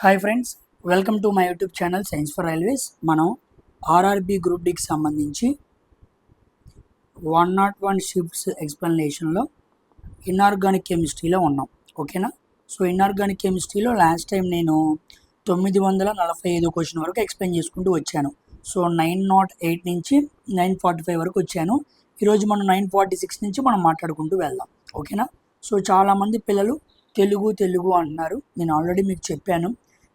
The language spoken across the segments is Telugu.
Hi friends, welcome to my YouTube channel science for railways. మనం ఆర్ఆర్బి గ్రూప్ డికి సంబంధించి 101 షిఫ్ట్స్ ఎక్స్ప్లెనేషన్లో ఇన్ఆర్గానిక్ కెమిస్ట్రీలో ఉన్నాం. ఓకేనా? సో ఇన్ఆర్గానిక్ కెమిస్ట్రీలో లాస్ట్ టైం నేను 945 క్వశ్చన్ వరకు ఎక్స్ప్లెయిన్ చేసుకుంటూ వచ్చాను. సో 908 నుంచి 945 వరకు వచ్చాను. ఈరోజు మనం 946 నుంచి మనం మాట్లాడుకుంటూ వెళ్దాం. ఓకేనా? సో చాలామంది పిల్లలు తెలుగు అంటున్నారు. నేను ఆల్రెడీ మీకు చెప్పాను,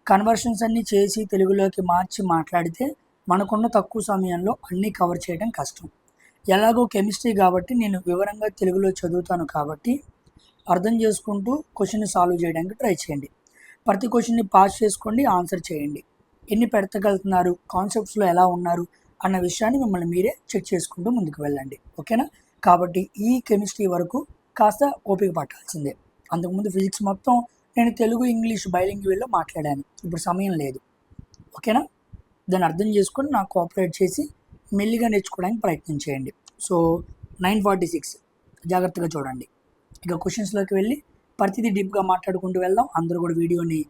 కన్వర్షన్స్ అన్నీ చేసి తెలుగులోకి మార్చి మాట్లాడితే మనకున్న తక్కువ సమయంలో అన్నీ కవర్ చేయడం కష్టం. ఎలాగో కెమిస్ట్రీ కాబట్టి నేను వివరంగా తెలుగులో చదువుతాను కాబట్టి అర్థం చేసుకుంటూ క్వశ్చన్ని సాల్వ్ చేయడానికి ట్రై చేయండి. ప్రతి క్వశ్చన్ని పాస్ చేసుకోండి, ఆన్సర్ చేయండి. ఎన్ని పెడతగలుగుతున్నారు, కాన్సెప్ట్స్లో ఎలా ఉన్నారు అన్న విషయాన్ని మిమ్మల్ని మీరే చెక్ చేసుకుంటూ ముందుకు వెళ్ళండి. ఓకేనా? కాబట్టి ఈ కెమిస్ట్రీ వరకు కాస్త ఓపిక పట్టాల్సిందే. అంతకుముందు ఫిజిక్స్ మొత్తం నేను తెలుగు ఇంగ్లీష్ బైలింగ్వల్లో మాట్లాడాను. ఇప్పుడు సమయం లేదు. ఓకేనా? దాన్ని అర్థం చేసుకొని నాకు కోఆపరేట్ చేసి మెల్లిగా నేర్చుకోవడానికి ప్రయత్నం చేయండి. సో 946 జాగ్రత్తగా చూడండి. ఇక క్వశ్చన్స్లోకి వెళ్ళి ప్రతిదీ డీప్గా మాట్లాడుకుంటూ వెళ్దాం. అందరూ కూడా వీడియోని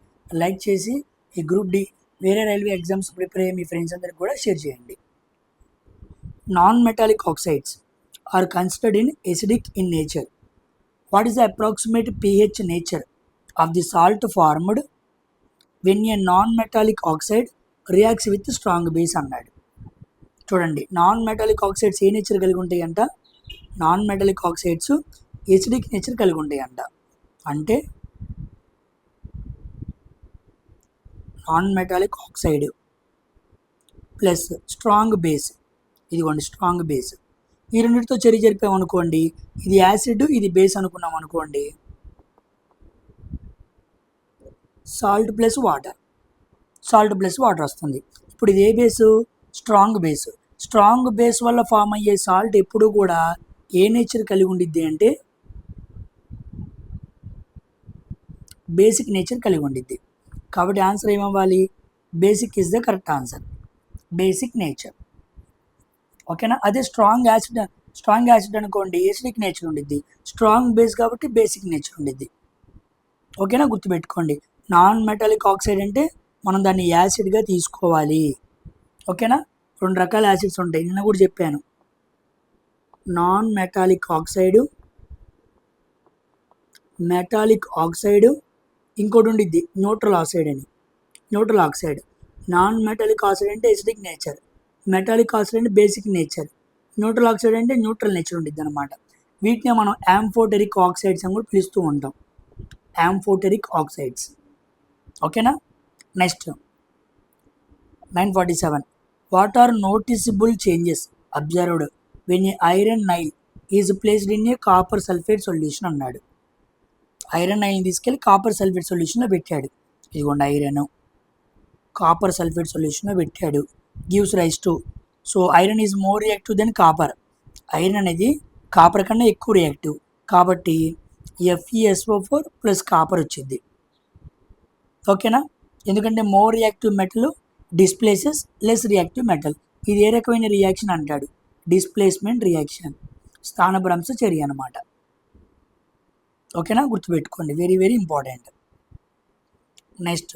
లైక్ చేసి ఈ గ్రూప్ డి వేరే రైల్వే ఎగ్జామ్స్ ప్రిపేర్ అయ్యే మీ ఫ్రెండ్స్ అందరికి కూడా షేర్ చేయండి. Non metallic oxides are considered in acidic in nature. What is the approximate pH నేచర్ of the salt formed when a non-metallic oxide reacts with strong base అన్నాడు. చూడండి, నాన్ మెటాలిక్ ఆక్సైడ్స్ ఏ నేచర్ కలిగి ఉంటాయి అంట? Non metallic oxides acidic nature కలిగి ఉంటాయి అంట. అంటే non metallic oxide plus strong base, ఇదిగోండి స్ట్రాంగ్ బేస్, ఈ రెండింటితో జరిపామనుకోండి, ఇది యాసిడ్ ఇది బేస్ అనుకున్నాం అనుకోండి, సాల్ట్ ప్లస్ వాటర్ వస్తుంది. ఇప్పుడు ఇది ఏ base? Strong base. Strong base వల్ల ఫామ్ అయ్యే సాల్ట్ ఎప్పుడు కూడా ఏ నేచర్ కలిగి ఉండిద్ది అంటే బేసిక్ నేచర్ కలిగి ఉండిద్ది. కాబట్టి ఆన్సర్ ఏమవ్వాలి? Basic is the correct answer, basic nature. ఓకేనా? అదే స్ట్రాంగ్ యాసిడ్ అనుకోండి, ఎసిడిక్ నేచర్ ఉండిద్ది. స్ట్రాంగ్ బేస్ కాబట్టి బేసిక్ నేచర్ ఉండిద్ది. ఓకేనా? గుర్తుపెట్టుకోండి, నాన్ మెటాలిక్ ఆక్సైడ్ అంటే మనం దాన్ని యాసిడ్గా తీసుకోవాలి. ఓకేనా? రెండు రకాల యాసిడ్స్ ఉంటాయి, నిన్న కూడా చెప్పాను. Non metallic oxide, metallic oxide, ఇంకోటి ఉండిద్ది న్యూట్రల్ ఆక్సైడ్ అని. Neutral oxide, non metallic oxide అంటే ఎసిడిక్ నేచర్, మెటాలిక్ ఆక్సైడ్ అంటే బేసిక్ నేచర్, న్యూట్రల్ ఆక్సైడ్ అంటే న్యూట్రల్ నేచర్ ఉండిద్ది అనమాట. వీటిని మనం యాంఫోటెరిక్ ఆక్సైడ్స్ అని కూడా పిలుస్తూ ఉంటాం. Amphoteric oxides. ఓకేనా? Next 947. What are noticeable changes observed when a iron nail is placed in a copper sulphate solution అన్నాడు. ఐరన్ నైల్ని తీసుకెళ్ళి కాపర్ సల్ఫేట్ సొల్యూషన్లో పెట్టాడు. ఇదిగోండి ఐరన్ కాపర్ సల్ఫేట్ సొల్యూషన్లో పెట్టాడు. Gives rise to, so iron is more reactive than copper. Iron అనేది కాపర్ కన్నా ఎక్కువ రియాక్టివ్ కాబట్టి FeSO4 ప్లస్ కాపర్ వచ్చింది. ఓకేనా? ఎందుకంటే more reactive metal displaces less reactive metal. ఇది ఏ రకమైన రియాక్షన్ అంటాడు? డిస్ప్లేస్మెంట్ రియాక్షన్, స్థానభ్రంశ చర్య అనమాట. ఓకేనా? గుర్తుపెట్టుకోండి, very very important. Next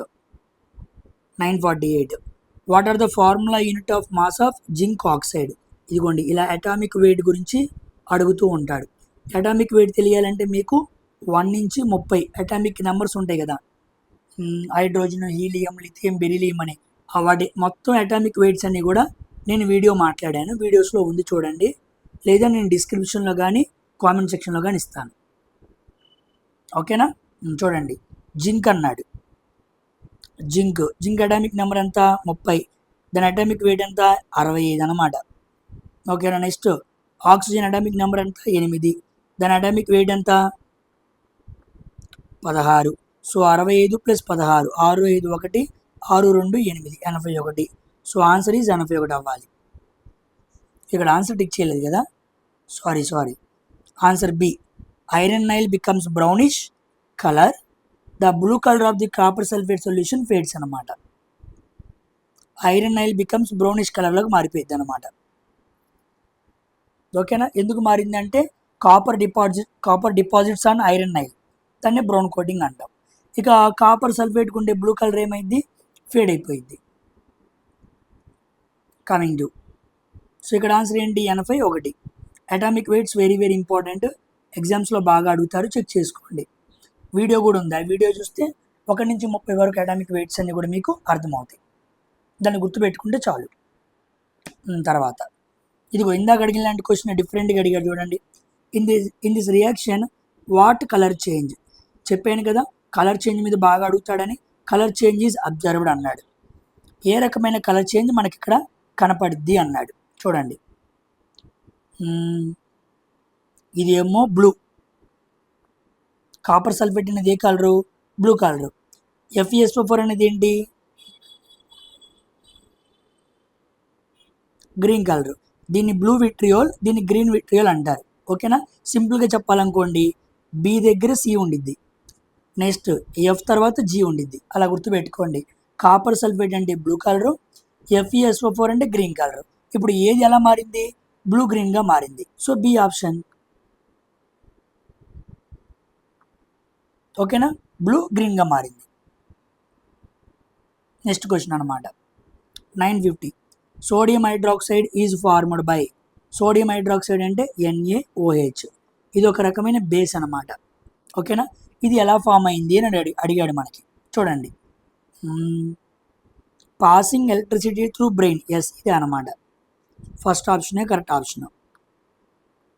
948. What are the formula unit of mass of zinc oxide? ఇదిగోండి ఇలా అటామిక్ వెయిట్ గురించి అడుగుతూ ఉంటాడు. అటామిక్ వెయిట్ తెలియాలంటే మీకు 1 నుంచి 30 అటామిక్ నెంబర్స్ ఉంటాయి కదా, హైడ్రోజన్, హీలియం, లిథియం, బెరిలియం అని. వాటి మొత్తం అటామిక్ వెయిట్స్ అన్నీ కూడా నేను వీడియో మాట్లాడాను, వీడియోస్లో ఉంది చూడండి, లేదా నేను డిస్క్రిప్షన్లో కానీ కామెంట్ సెక్షన్లో కానీ ఇస్తాను. ఓకేనా? చూడండి, జింక్ అన్నాడు. జింక్ అటామిక్ నెంబర్ ఎంత? 30. దాని అటామిక్ వెయిట్ ఎంత? 65 అనమాట. ఓకేనా? నెక్స్ట్ ఆక్సిజన్ అటామిక్ నెంబర్ ఎంత? 8. దాని అటామిక్ వెయిట్ ఎంత? 16. So 65 plus 16, 6, 5, 1, 6, 2, 8, 81. So answer is 81 అవ్వాలి. ఇక్కడ ఆన్సర్ టిక్ చేయలేదు కదా, sorry. Answer B, iron nail becomes brownish colour, the blue colour of the copper sulphate solution fades అనమాట. ఐరన్ నైల్ బికమ్స్ బ్రౌనిష్ కలర్లోకి మారిపోయింది అనమాట. ఓకేనా? ఎందుకు మారిందంటే copper deposits on iron nail, దాన్ని బ్రౌన్ కోటింగ్ అంటాం. ఇక కాపర్ సల్ఫేట్కి ఉండే బ్లూ కలర్ ఏమైంది, ఫేడ్ అయిపోయింది. కమింగ్ టు, సో ఇక్కడ ఆన్సర్ ఏంటి, 81. Atomic weights very very important, ఎగ్జామ్స్లో బాగా అడుగుతారు, చెక్ చేసుకోండి. వీడియో కూడా ఉంది, ఆ వీడియో చూస్తే 1 నుంచి 30 వరకు అటామిక్ వెయిట్స్ అన్ని కూడా మీకు అర్థమవుతాయి. దాన్ని గుర్తుపెట్టుకుంటే చాలు. తర్వాత ఇదిగో ఇందాక అడిగిన లాంటి క్వశ్చన్ డిఫరెంట్గా అడిగాడు చూడండి. In this reaction what colour change, చెప్పాను కదా కలర్ చేంజ్ మీద బాగా అడుగుతాడని. కలర్ చేంజ్ ఈజ్ అబ్జర్వ్డ్ అన్నాడు. ఏ రకమైన కలర్ చేంజ్ మనకి ఇక్కడ కనపడిద్ది అన్నాడు. చూడండి, ఇది ఏమో బ్లూ, కాపర్ సల్ఫేట్ అనేది ఏ కలరు, బ్లూ కలరు. FeSO4 అనేది ఏంటి, గ్రీన్ కలర్. దీన్ని బ్లూ విట్రియోల్, దీన్ని గ్రీన్ విట్రియోల్ అంటారు. ఓకేనా, సింపుల్గా చెప్పాలనుకోండి, బి దగ్గర సి ఉండిద్ది, నెక్స్ట్ ఎఫ్ తర్వాత జి ఉండిద్ది, అలా గుర్తుపెట్టుకోండి. కాపర్ సల్ఫేట్ అంటే బ్లూ కలరు, FeSO4 అంటే గ్రీన్ కలర్. ఇప్పుడు ఏది ఎలా మారింది, బ్లూ గ్రీన్గా మారింది. So B option. ఓకేనా, బ్లూ గ్రీన్గా మారింది. నెక్స్ట్ క్వశ్చన్ అనమాట, 950. Sodium hydroxide is formed by, sodium hydroxide అంటే NaOH. ఇది ఒక రకమైన బేస్ అనమాట. ఓకేనా, ఇది ఎలా ఫామ్ అయింది అని అడిగాడు మనకి. చూడండి, passing electricity through brine, yes ఇదే అనమాట. ఫస్ట్ ఆప్షనే కరెక్ట్ ఆప్షన్.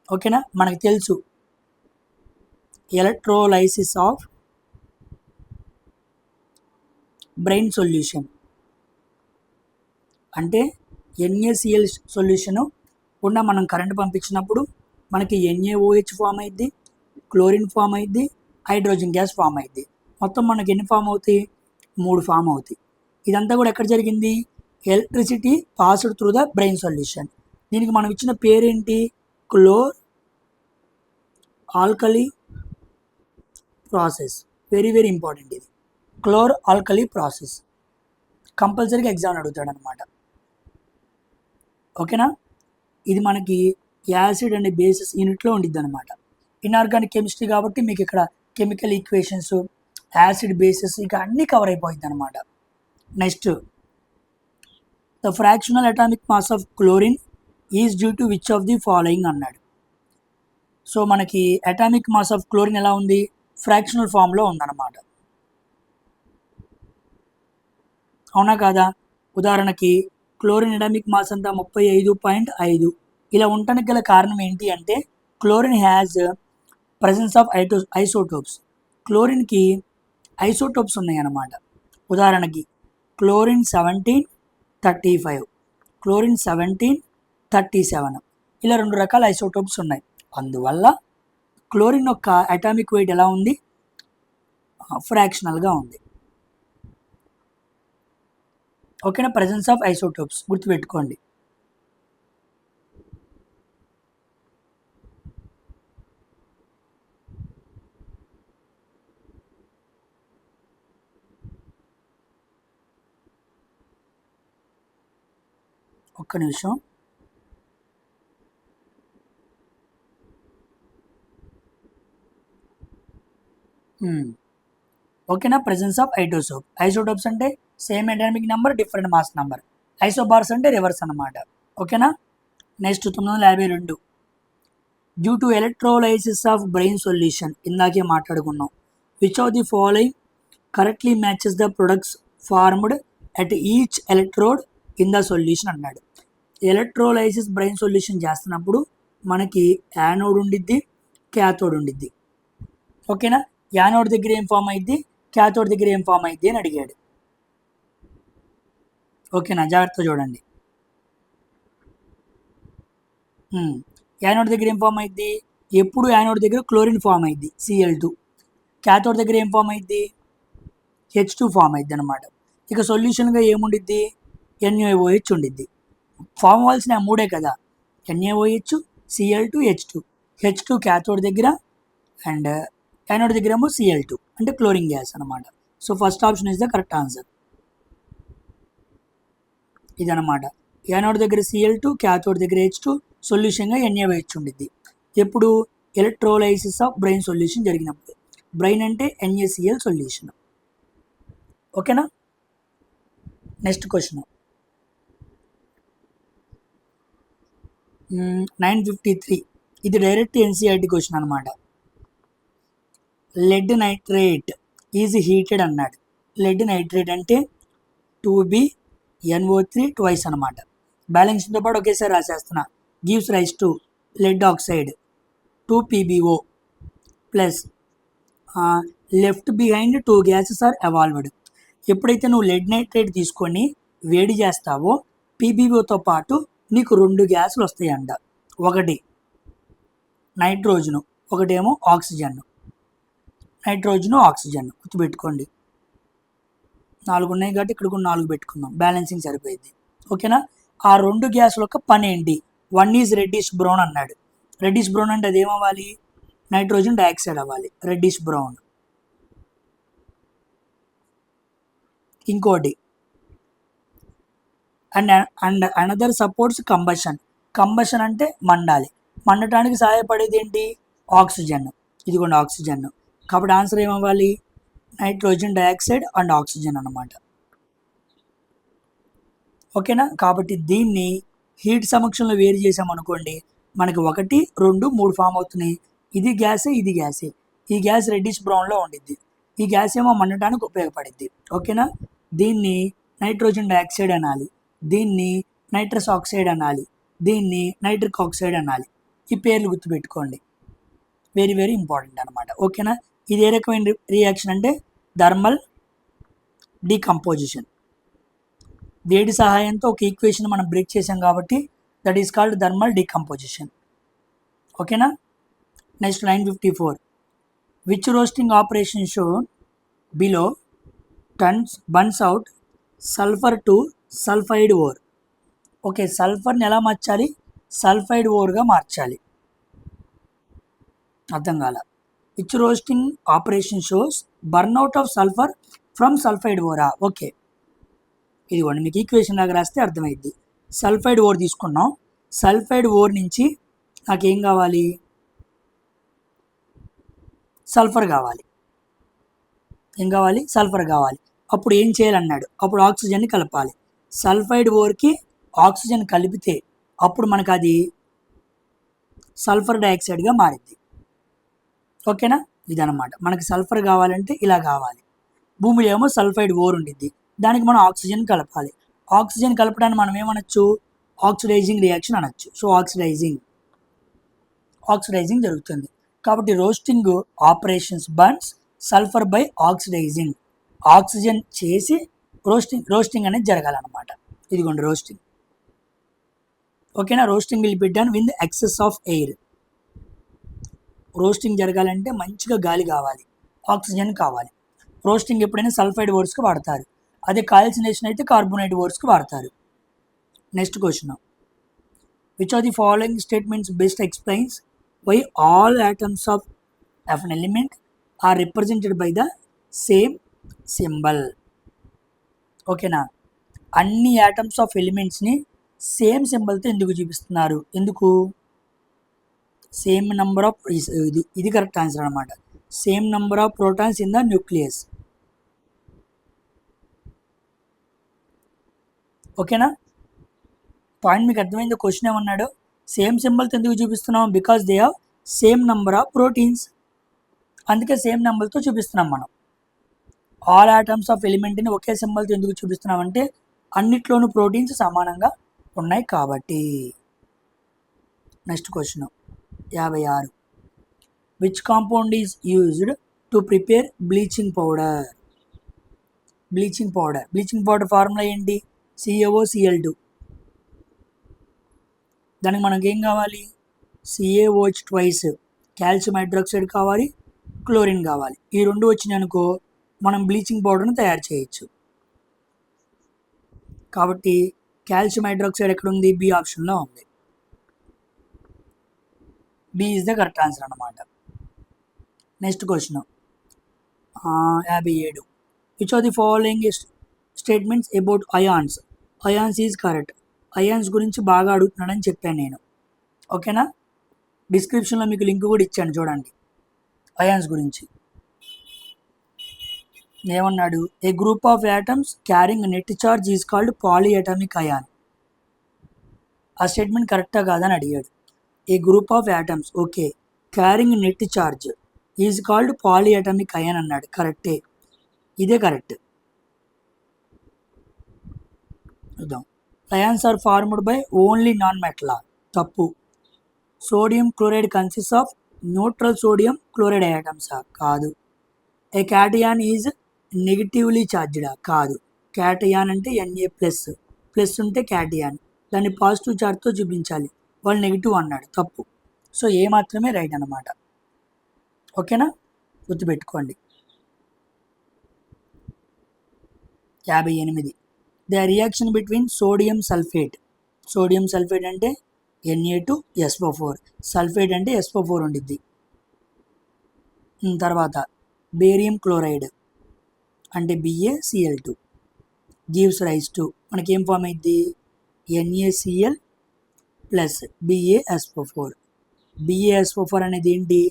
ఓకేనా, మనకు తెలుసు ఎలక్ట్రోలైసిస్ ఆఫ్ బ్రెయిన్ సొల్యూషన్ అంటే NaCl సొల్యూషను ఉన్న మనం కరెంట్ పంపించినప్పుడు మనకి NaOH ఫామ్ అయింది, క్లోరిన్ ఫామ్ అయింది, హైడ్రోజన్ గ్యాస్ ఫామ్ అయింది. మొత్తం మనకి ఎన్ని ఫామ్ అవుతాయి, 3 ఫామ్ అవుతాయి. ఇదంతా కూడా ఎక్కడ జరిగింది, electricity passed through the brine solution. దీనికి మనం ఇచ్చిన పేరేంటి, chlor alkali process. Very very important ఇది, క్లోర్ ఆల్కలీ ప్రాసెస్. కంపల్సరీగా ఎగ్జామ్ అడుగుతాడు అనమాట. ఓకేనా, ఇది మనకి యాసిడ్ అండ్ బేసిస్ యూనిట్లో ఉండిద్ది అనమాట. ఇన్ఆర్గానిక్ కెమిస్ట్రీ కాబట్టి మీకు ఇక్కడ కెమికల్ ఈక్వేషన్స్, యాసిడ్ బేసిస్ ఇక అన్నీ కవర్ అయిపోయింది అనమాట. Next, the fractional atomic mass of chlorine is due to which of the following అన్నాడు. సో మనకి అటామిక్ మాస్ ఆఫ్ క్లోరిన్ ఎలా ఉంది, ఫ్రాక్షనల్ ఫామ్లో ఉందన్నమాట. అవునా కాదా, ఉదాహరణకి క్లోరిన్ అటామిక్ మాస్ అంతా 35.5. ఇలా ఉండటానికి గల కారణం ఏంటి అంటే chlorine has presence of isotopes. క్లోరిన్కి ఐసోటోప్స్ ఉన్నాయి అన్నమాట. ఉదాహరణకి క్లోరిన్ 1735, క్లోరిన్ 1737, ఇలా 2 రకాల ఐసోటోప్స్ ఉన్నాయి. అందువల్ల క్లోరిన్ యొక్క అటామిక్ వెయిట్ ఎలా ఉంది, ఫ్రాక్షనల్గా ఉంది. ఓకేనా, ప్రజెన్స్ ఆఫ్ ఐసోటోప్స్ గుర్తుపెట్టుకోండి. ఒక్క నిమిషం, ఓకేనా, ప్రెజెన్స్ ఆఫ్ ఐసోటోప్. ఐసోటోప్స్ అంటే same atomic number, different mass number. Isobars అంటే రివర్స్ అన్నమాట. ఓకేనా, next 952. Due to electrolysis of brine solution, ఇందాకే మాట్లాడుకున్నాం. Which of the following correctly matches the products formed at each electrode in the solution అన్నాడు. ఎలక్ట్రోలైసిస్ బ్రెయిన్ సొల్యూషన్ చేస్తున్నప్పుడు మనకి యానోడ్ ఉండిద్ది, క్యాథోడ్ ఉండిద్ది. ఓకేనా, యానోడ్ దగ్గర ఏం ఫామ్ అయింది, క్యాథోడ్ దగ్గర ఏం ఫామ్ అయింది అని అడిగాడు. ఓకేనా, జాగ్రత్త చూడండి. యానోడ్ దగ్గర ఏం ఫామ్ అయింది, ఎప్పుడు యానోడ్ దగ్గర క్లోరిన్ ఫామ్ అయింది, Cl2. క్యాథోడ్ దగ్గర ఏం ఫామ్ అయింది, H2 ఫామ్ అయింది అనమాట. ఇక సొల్యూషన్గా ఏముండిద్ది, NaOH ఉండిద్ది. ఫామ్ అవ్వాల్సిన 3 కదా, NaOH, Cl2, H2. H2 cathode దగ్గర అండ్ యానోడ్ దగ్గర ఏమో Cl2 అంటే క్లోరిన్ గ్యాస్ అనమాట. So first option is the correct answer. ఇదనమాట, యానోడ్ దగ్గర Cl2, క్యాథోడ్ దగ్గర H2, సొల్యూషన్గా NaOH ఉండిద్ది. ఎప్పుడు ఎలక్ట్రోలైసిస్ ఆఫ్ బ్రెయిన్ సొల్యూషన్ జరిగినప్పుడు. బ్రెయిన్ అంటే NaCl సొల్యూషన్. ఓకేనా. Next question 953. ఇది డైరెక్ట్ ఎన్సీఆర్టీ క్వశ్చన్ అనమాట. లెడ్ నైట్రేట్ ఈజ్ హీటెడ్ అన్నాడు. లెడ్ నైట్రేట్ అంటే 2BnO3 ట్వైస్ అనమాట. బ్యాలెన్స్తో పాటు ఒకేసారి రాసేస్తున్నా. Gives rise to lead oxide 2PbO plus left behind 2 gases are evolved. ఎప్పుడైతే నువ్వు లెడ్ నైట్రేట్ తీసుకొని వేడి చేస్తావో PbOతో పాటు నీకు 2 గ్యాసులు వస్తాయంట. ఒకటి నైట్రోజను, ఒకటేమో ఆక్సిజన్. నైట్రోజను ఆక్సిజన్ గుర్తుపెట్టుకోండి. 4 ఉన్నాయి కాబట్టి ఇక్కడ కూడా 4 పెట్టుకుందాం, బ్యాలెన్సింగ్ సరిపోయింది. ఓకేనా. ఆ 2 గ్యాసుల యొక్క పని ఏంటి? 1 ఈజ్ రెడ్డిష్ బ్రౌన్ అన్నాడు. రెడ్డిష్ బ్రౌన్ అంటే అది ఏమవ్వాలి? నైట్రోజన్ డైఆక్సైడ్ అవ్వాలి, రెడ్డిష్ బ్రౌన్. ఇంకోటి and another supports combustion. Combustion అంటే మండాలి. మండటానికి సహాయపడేది ఏంటి? ఆక్సిజన్. ఇదిగోండి ఆక్సిజన్. కాబట్టి ఆన్సర్ ఏమవ్వాలి? నైట్రోజన్ డైఆక్సైడ్ అండ్ ఆక్సిజన్ అన్నమాట. ఓకేనా. కాబట్టి దీన్ని హీట్ సమక్షంలో వేరు చేసామనుకోండి, మనకి 1, 2, 3 ఫామ్ అవుతున్నాయి. ఇది గ్యాసే, ఇది గ్యాసే. ఈ గ్యాస్ రెడ్డిష్ బ్రౌన్లో ఉండిద్ది, ఈ గ్యాస్ ఏమో మండటానికి ఉపయోగపడిద్ది. ఓకేనా. దీన్ని నైట్రోజన్ డైఆక్సైడ్ అనాలి, దీన్ని నైట్రస్ ఆక్సైడ్ అనాలి, దీన్ని నైట్రిక్ ఆక్సైడ్ అనాలి. ఈ పేర్లు గుర్తుపెట్టుకోండి, వెరీ వెరీ ఇంపార్టెంట్ అనమాట. ఓకేనా. ఇది ఏ రకమైన రియాక్షన్ అంటే థర్మల్ డీకంపోజిషన్. వేడి సహాయంతో ఒక ఈక్వేషన్ మనం బ్రేక్ చేసాం కాబట్టి that is called thermal decomposition. ఓకేనా. Next 954. Which roasting operation shown below burns out sulphur to sulphide ore. Okay, సల్ఫర్ని ఎలా మార్చాలి? సల్ఫైడ్ ఓర్గా మార్చాలి. అర్థం కాల. Which roasting operation shows burn out of sulphur from sulphide ఓరా. ఓకే, ఇదిగోండి మీకు ఈక్వేషన్ లాగా రాస్తే అర్థమైద్ది. సల్ఫైడ్ ఓర్ తీసుకున్నాం, సల్ఫైడ్ ఓర్ నుంచి నాకేం కావాలి? సల్ఫర్ కావాలి. ఏం కావాలి? సల్ఫర్ కావాలి. అప్పుడు ఏం చేయాలన్నాడు? అప్పుడు ఆక్సిజన్ని కలపాలి. సల్ఫైడ్ ఓర్కి ఆక్సిజన్ కలిపితే అప్పుడు మనకు అది సల్ఫర్ డైఆక్సైడ్గా మారింది. ఓకేనా. ఇదనమాట. మనకి సల్ఫర్ కావాలంటే ఇలా కావాలి. భూమిలో ఏమో సల్ఫైడ్ ఓర్ ఉండిద్ది, దానికి మనం ఆక్సిజన్ కలపాలి. ఆక్సిజన్ కలపడానికి మనం ఏమనొచ్చు? ఆక్సిడైజింగ్ రియాక్షన్ అనొచ్చు. సో ఆక్సిడైజింగ్ జరుగుతుంది. కాబట్టి roasting operations burns sulphur by oxidising. Oxygen చేసి రోస్టింగ్ అనేది జరగాలన్నమాట. ఇదిగోండి రోస్టింగ్. ఓకేనా. Roasting will be done with excess of air. Roasting జరగాలంటే మంచిగా గాలి కావాలి, ఆక్సిజన్ కావాలి. రోస్టింగ్ ఎప్పుడైనా సల్ఫైడ్ ఓర్స్కి వాడతారు, అదే కాల్సినేషన్ అయితే కార్బోనేట్ ఓర్స్కి వాడతారు. Next question. Which are the following statements best explains why all atoms of an element are represented by the same symbol. ఓకేనా. అన్ని ఆటమ్స్ ఆఫ్ ఎలిమెంట్స్ని సేమ్ సింబల్తో ఎందుకు చూపిస్తున్నారు? ఎందుకు? సేమ్ నెంబర్ ఆఫ్ ఇది కరెక్ట్ ఆన్సర్ అనమాట. Same number of protons in the nucleus. ఓకేనా. పాయింట్ మీకు అర్థమైంది? క్వశ్చన్ ఏమన్నాడు? సేమ్ సింబల్తో ఎందుకు చూపిస్తున్నాం? Because they have same number of proteins. అందుకే సేమ్ నెంబర్తో చూపిస్తున్నాం మనం. ఆల్ ఆటమ్స్ ఆఫ్ ఎలిమెంట్ని ఒకే సింబల్తో ఎందుకు చూపిస్తున్నామంటే అన్నిట్లోనూ ప్రోటీన్స్ సమానంగా ఉన్నాయి కాబట్టి. Next question 56. Which compound is used to prepare bleaching powder? Bleaching powder formula ఏంటి? CaOCl2. దానికి మనకి ఏం కావాలి? CaOH ట్వైస్, కాల్షియం హైడ్రాక్సైడ్ కావాలి, క్లోరిన్ కావాలి. ఈ 2 వచ్చినాయి అనుకో మనం బ్లీచింగ్ పౌడర్ని తయారు చేయొచ్చు. కాబట్టి కాల్షియం హైడ్రాక్సైడ్ ఎక్కడ ఉంది? బి ఆప్షన్లో ఉంది. B is the correct answer అన్నమాట. Next question 57. Which are the following statements about ions? Ions is correct. Ions గురించి బాగా అడుగుతున్నాడని చెప్పాను నేను. ఓకేనా. డిస్క్రిప్షన్లో మీకు లింక్ కూడా ఇచ్చాను చూడండి అయాన్స్ గురించి. ఏమన్నాడు, a group of atoms carrying net charge is called polyatomic ion. ఆ స్టేట్మెంట్ కరెక్టా కాదని అడిగాడు. A group of atoms okay carrying net charge is called polyatomic ion అన్నాడు. కరెక్టే, ఇదే కరెక్ట్. చూద్దాం. Ions are formed by only non metal. తప్పు. Sodium chloride consist of neutral sodium chloride ఐటమ్సా? కాదు. ఏ క్యాటయాన్ ఈజ్ నెగిటివ్లీ చార్జ్డా? కాదు. క్యాటయాన్ అంటే Na ప్లస్, ప్లస్ ఉంటే క్యాటయాన్, దాన్ని పాజిటివ్ చార్జ్తో చూపించాలి. వాళ్ళు నెగిటివ్ అన్నాడు, తప్పు. సో ఏ మాత్రమే రైట్ అన్నమాట. ఓకేనా, గుర్తుపెట్టుకోండి. 58. The reaction between sodium sulphate. Sodium sulphate అంటే Na2SO4, సల్ఫేట్ అంటే SO4 ఉండిద్ది. తర్వాత బేరియం క్లోరైడ్ అంటే BaCl2 గివ్స్ రైస్ టు మనకేం ఫామ్ అయింది, NaCl ప్లస్ BaSO4. BaSO4 అనేది ఏంటి,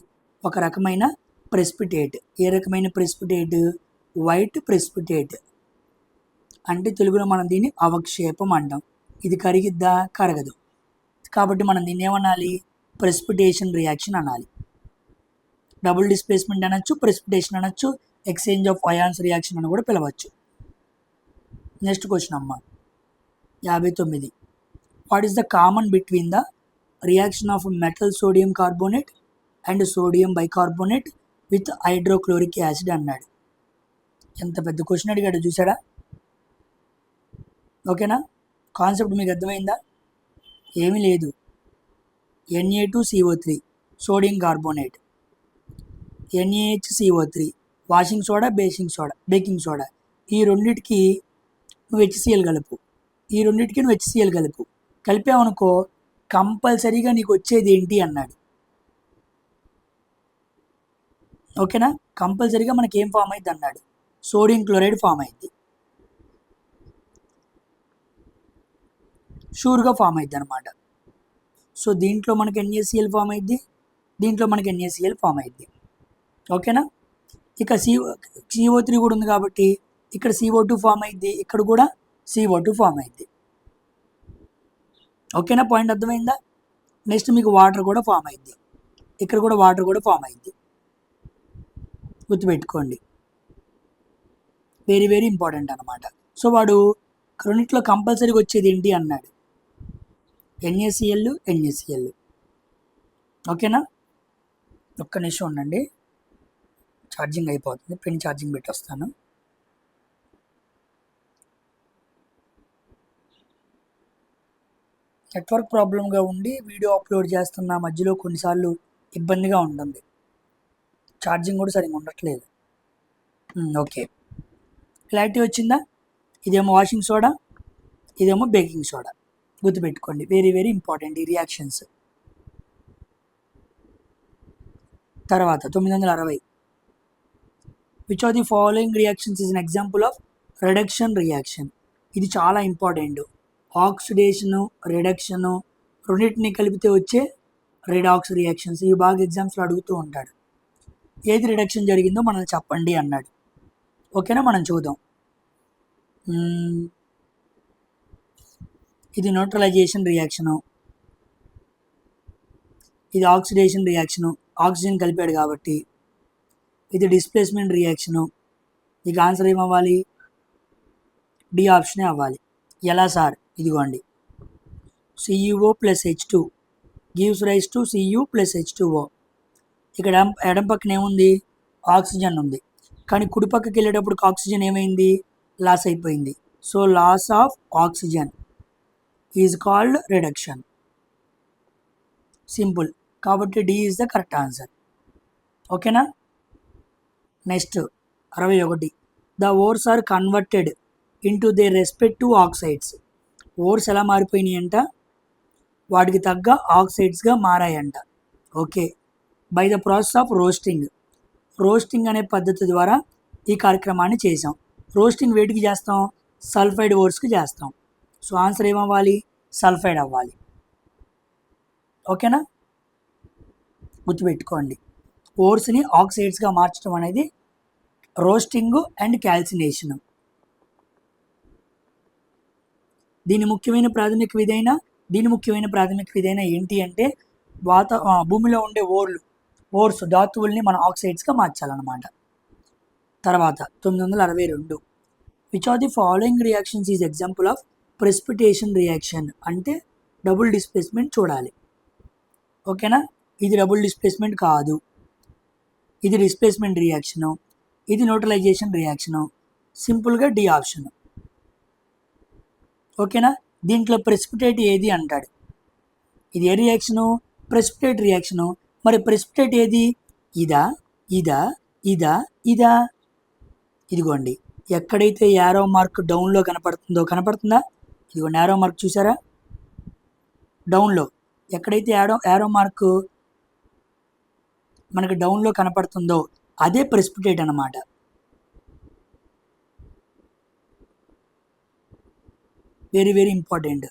ఒక రకమైన ప్రెసిపిటేట్. ఏ రకమైన ప్రెసిపిటేట్, వైట్ ప్రెసిపిటేట్. అంటే తెలుగులో మనం దీన్ని అవక్షేపం అంటాం. ఇది కరిగిద్దా, కరగదు. కాబట్టి మనం దీన్ని ఏమనాలి, ప్రెసిపిటేషన్ రియాక్షన్ అనాలి. డబుల్ డిస్ప్లేస్మెంట్ అనొచ్చు, ప్రెసిపిటేషన్ అనొచ్చు, ఎక్స్చేంజ్ ఆఫ్ అయాన్స్ రియాక్షన్ అని కూడా పిలవచ్చు. నెక్స్ట్ క్వశ్చన్ అమ్మ 59. What is the common between the reaction of metal sodium carbonate and sodium bicarbonate with hydrochloric acid అన్నాడు. ఎంత పెద్ద క్వశ్చన్ అడిగాడు చూసాడా. ఓకేనా, కాన్సెప్ట్ మీకు అర్థమైందా? ఏమీ లేదు. Na2CO3 sodium carbonate, NaHCO3 washing soda, baking soda. ఈ రెండింటికి నువ్వు HCl కలుపు, ఈ రెండింటికి నువ్వు HCl కలుపు. కలిపావనుకో కంపల్సరీగా నీకు వచ్చేది ఏంటి అన్నాడు. ఓకేనా, కంపల్సరీగా మనకి ఏం ఫామ్ అయింది అన్నాడు, సోడియం క్లోరైడ్ ఫామ్ అయింది. షూర్గా ఫామ్ అయింది అనమాట. సో దీంట్లో మనకి NaCl ఫామ్ అయింది, దీంట్లో మనకి NaCl ఫామ్ అయింది. ఓకేనా, ఇక CO3 కూడా ఉంది కాబట్టి ఇక్కడ CO2 ఫామ్ అయింది, ఇక్కడ కూడా CO2 ఫామ్ అయింది. ఓకేనా, పాయింట్ అర్థమైందా? నెక్స్ట్ మీకు వాటర్ కూడా ఫామ్ అయింది, ఇక్కడ కూడా వాటర్ కూడా ఫామ్ అయింది. గుర్తుపెట్టుకోండి, వెరీ వెరీ ఇంపార్టెంట్ అనమాట. సో వాడు రెండిట్లో కంపల్సరీగా వచ్చేది ఏంటి అన్నాడు, NaCl. ఓకేనా, ఒక్క నిమిషం ఉండండి, ఛార్జింగ్ అయిపోతుంది, పెన్ ఛార్జింగ్ పెట్టి వస్తాను. నెట్వర్క్ ప్రాబ్లంగా ఉండి వీడియో అప్లోడ్ చేస్తున్న మధ్యలో కొన్నిసార్లు ఇబ్బందిగా ఉంటుంది, ఛార్జింగ్ కూడా సరిగ్గా ఉండట్లేదు. ఓకే, క్లారిటీ వచ్చిందా? ఇదేమో వాషింగ్ సోడా, ఇదేమో బేకింగ్ సోడా. గుర్తుపెట్టుకోండి, వెరీ వెరీ ఇంపార్టెంట్ ఈ రియాక్షన్స్. తర్వాత 960. Which of the following reactions is an example of reduction reaction. ఇది చాలా ఇంపార్టెంట్. ఆక్సిడేషను, రిడక్షను రెండింటిని కలిపితే వచ్చే రిడాక్స్ రియాక్షన్స్. ఇవి బాగా ఎగ్జామ్స్లో అడుగుతూ ఉంటాడు. ఏది రిడక్షన్ జరిగిందో మనం చెప్పండి అన్నాడు. ఓకేనా, మనం చూద్దాం. ఇది న్యూట్రలైజేషన్ రియాక్షను, ఇది ఆక్సిడేషన్ రియాక్షను, ఆక్సిజన్ కలిపాడు కాబట్టి. ఇది డిస్ప్లేస్మెంట్ రియాక్షను. ఇక ఆన్సర్ ఏమవ్వాలి, డి ఆప్షనే అవ్వాలి. ఎలా సార్, ఇదిగోండి, CuO + H2 gives rise to Cu + H2O. ఇక్కడ ఎడం పక్కన ఏముంది, ఆక్సిజన్ ఉంది, కానీ కుడి పక్కకి వెళ్ళేటప్పుడు ఆక్సిజన్ ఏమైంది, లాస్ అయిపోయింది. So loss of oxygen is called reduction. Simple, కాబట్టి D is the correct answer. ఓకేనా, next 61. The ores are converted into their respective oxides. Ores ఎలా మారిపోయినాయి అంట, వాటికి తగ్గ ఆక్సైడ్స్గా మారాయంట. Okay, by the process of roasting. Roasting అనే పద్ధతి ద్వారా ఈ కార్యక్రమాన్ని చేసాం. రోస్టింగ్ వేటికి చేస్తాం, సల్ఫైడ్ ఓర్స్కి చేస్తాం. సో ఆన్సర్ ఏమవ్వాలి, సల్ఫైడ్ అవ్వాలి. ఓకేనా, గుర్తుపెట్టుకోండి, ఓర్స్ని ఆక్సైడ్స్గా మార్చడం అనేది రోస్టింగ్ అండ్ క్యాల్సినేషన్. దీని ముఖ్యమైన ప్రాథమిక విధైన ఏంటి అంటే భూమిలో ఉండే ఓర్స్ ధాతువుల్ని మన ఆక్సైడ్స్గా మార్చాలన్నమాట. తర్వాత 962 which are the following reactions is example of precipitation reaction అంటే డబుల్ డిస్ప్లేస్మెంట్ చూడాలి. ఓకేనా, ఇది డబుల్ డిస్ప్లేస్మెంట్ కాదు, ఇది డిస్ప్లేస్మెంట్ రియాక్షను, ఇది న్యూట్రలైజేషన్ రియాక్షను, సింపుల్గా డి ఆప్షన్. ఓకేనా, దీంట్లో ప్రెసిపిటేట్ ఏది అంటాడు. ఇది ఏ రియాక్షను? Precipitate reaction. మరి ప్రెసిపిటేట్ ఏది? ఇదా ఇదా ఇదా ఇదా? ఇదిగోండి, ఎక్కడైతే యారో మార్క్ డౌన్లో కనపడుతుందా? ఇదిగోండి యారో మార్క్ చూసారా డౌన్లో. ఎక్కడైతే యారో మార్క్ మనకి డౌన్లో కనపడుతుందో అదే ప్రెసిపిటేట్ అన్నమాట. Very very important.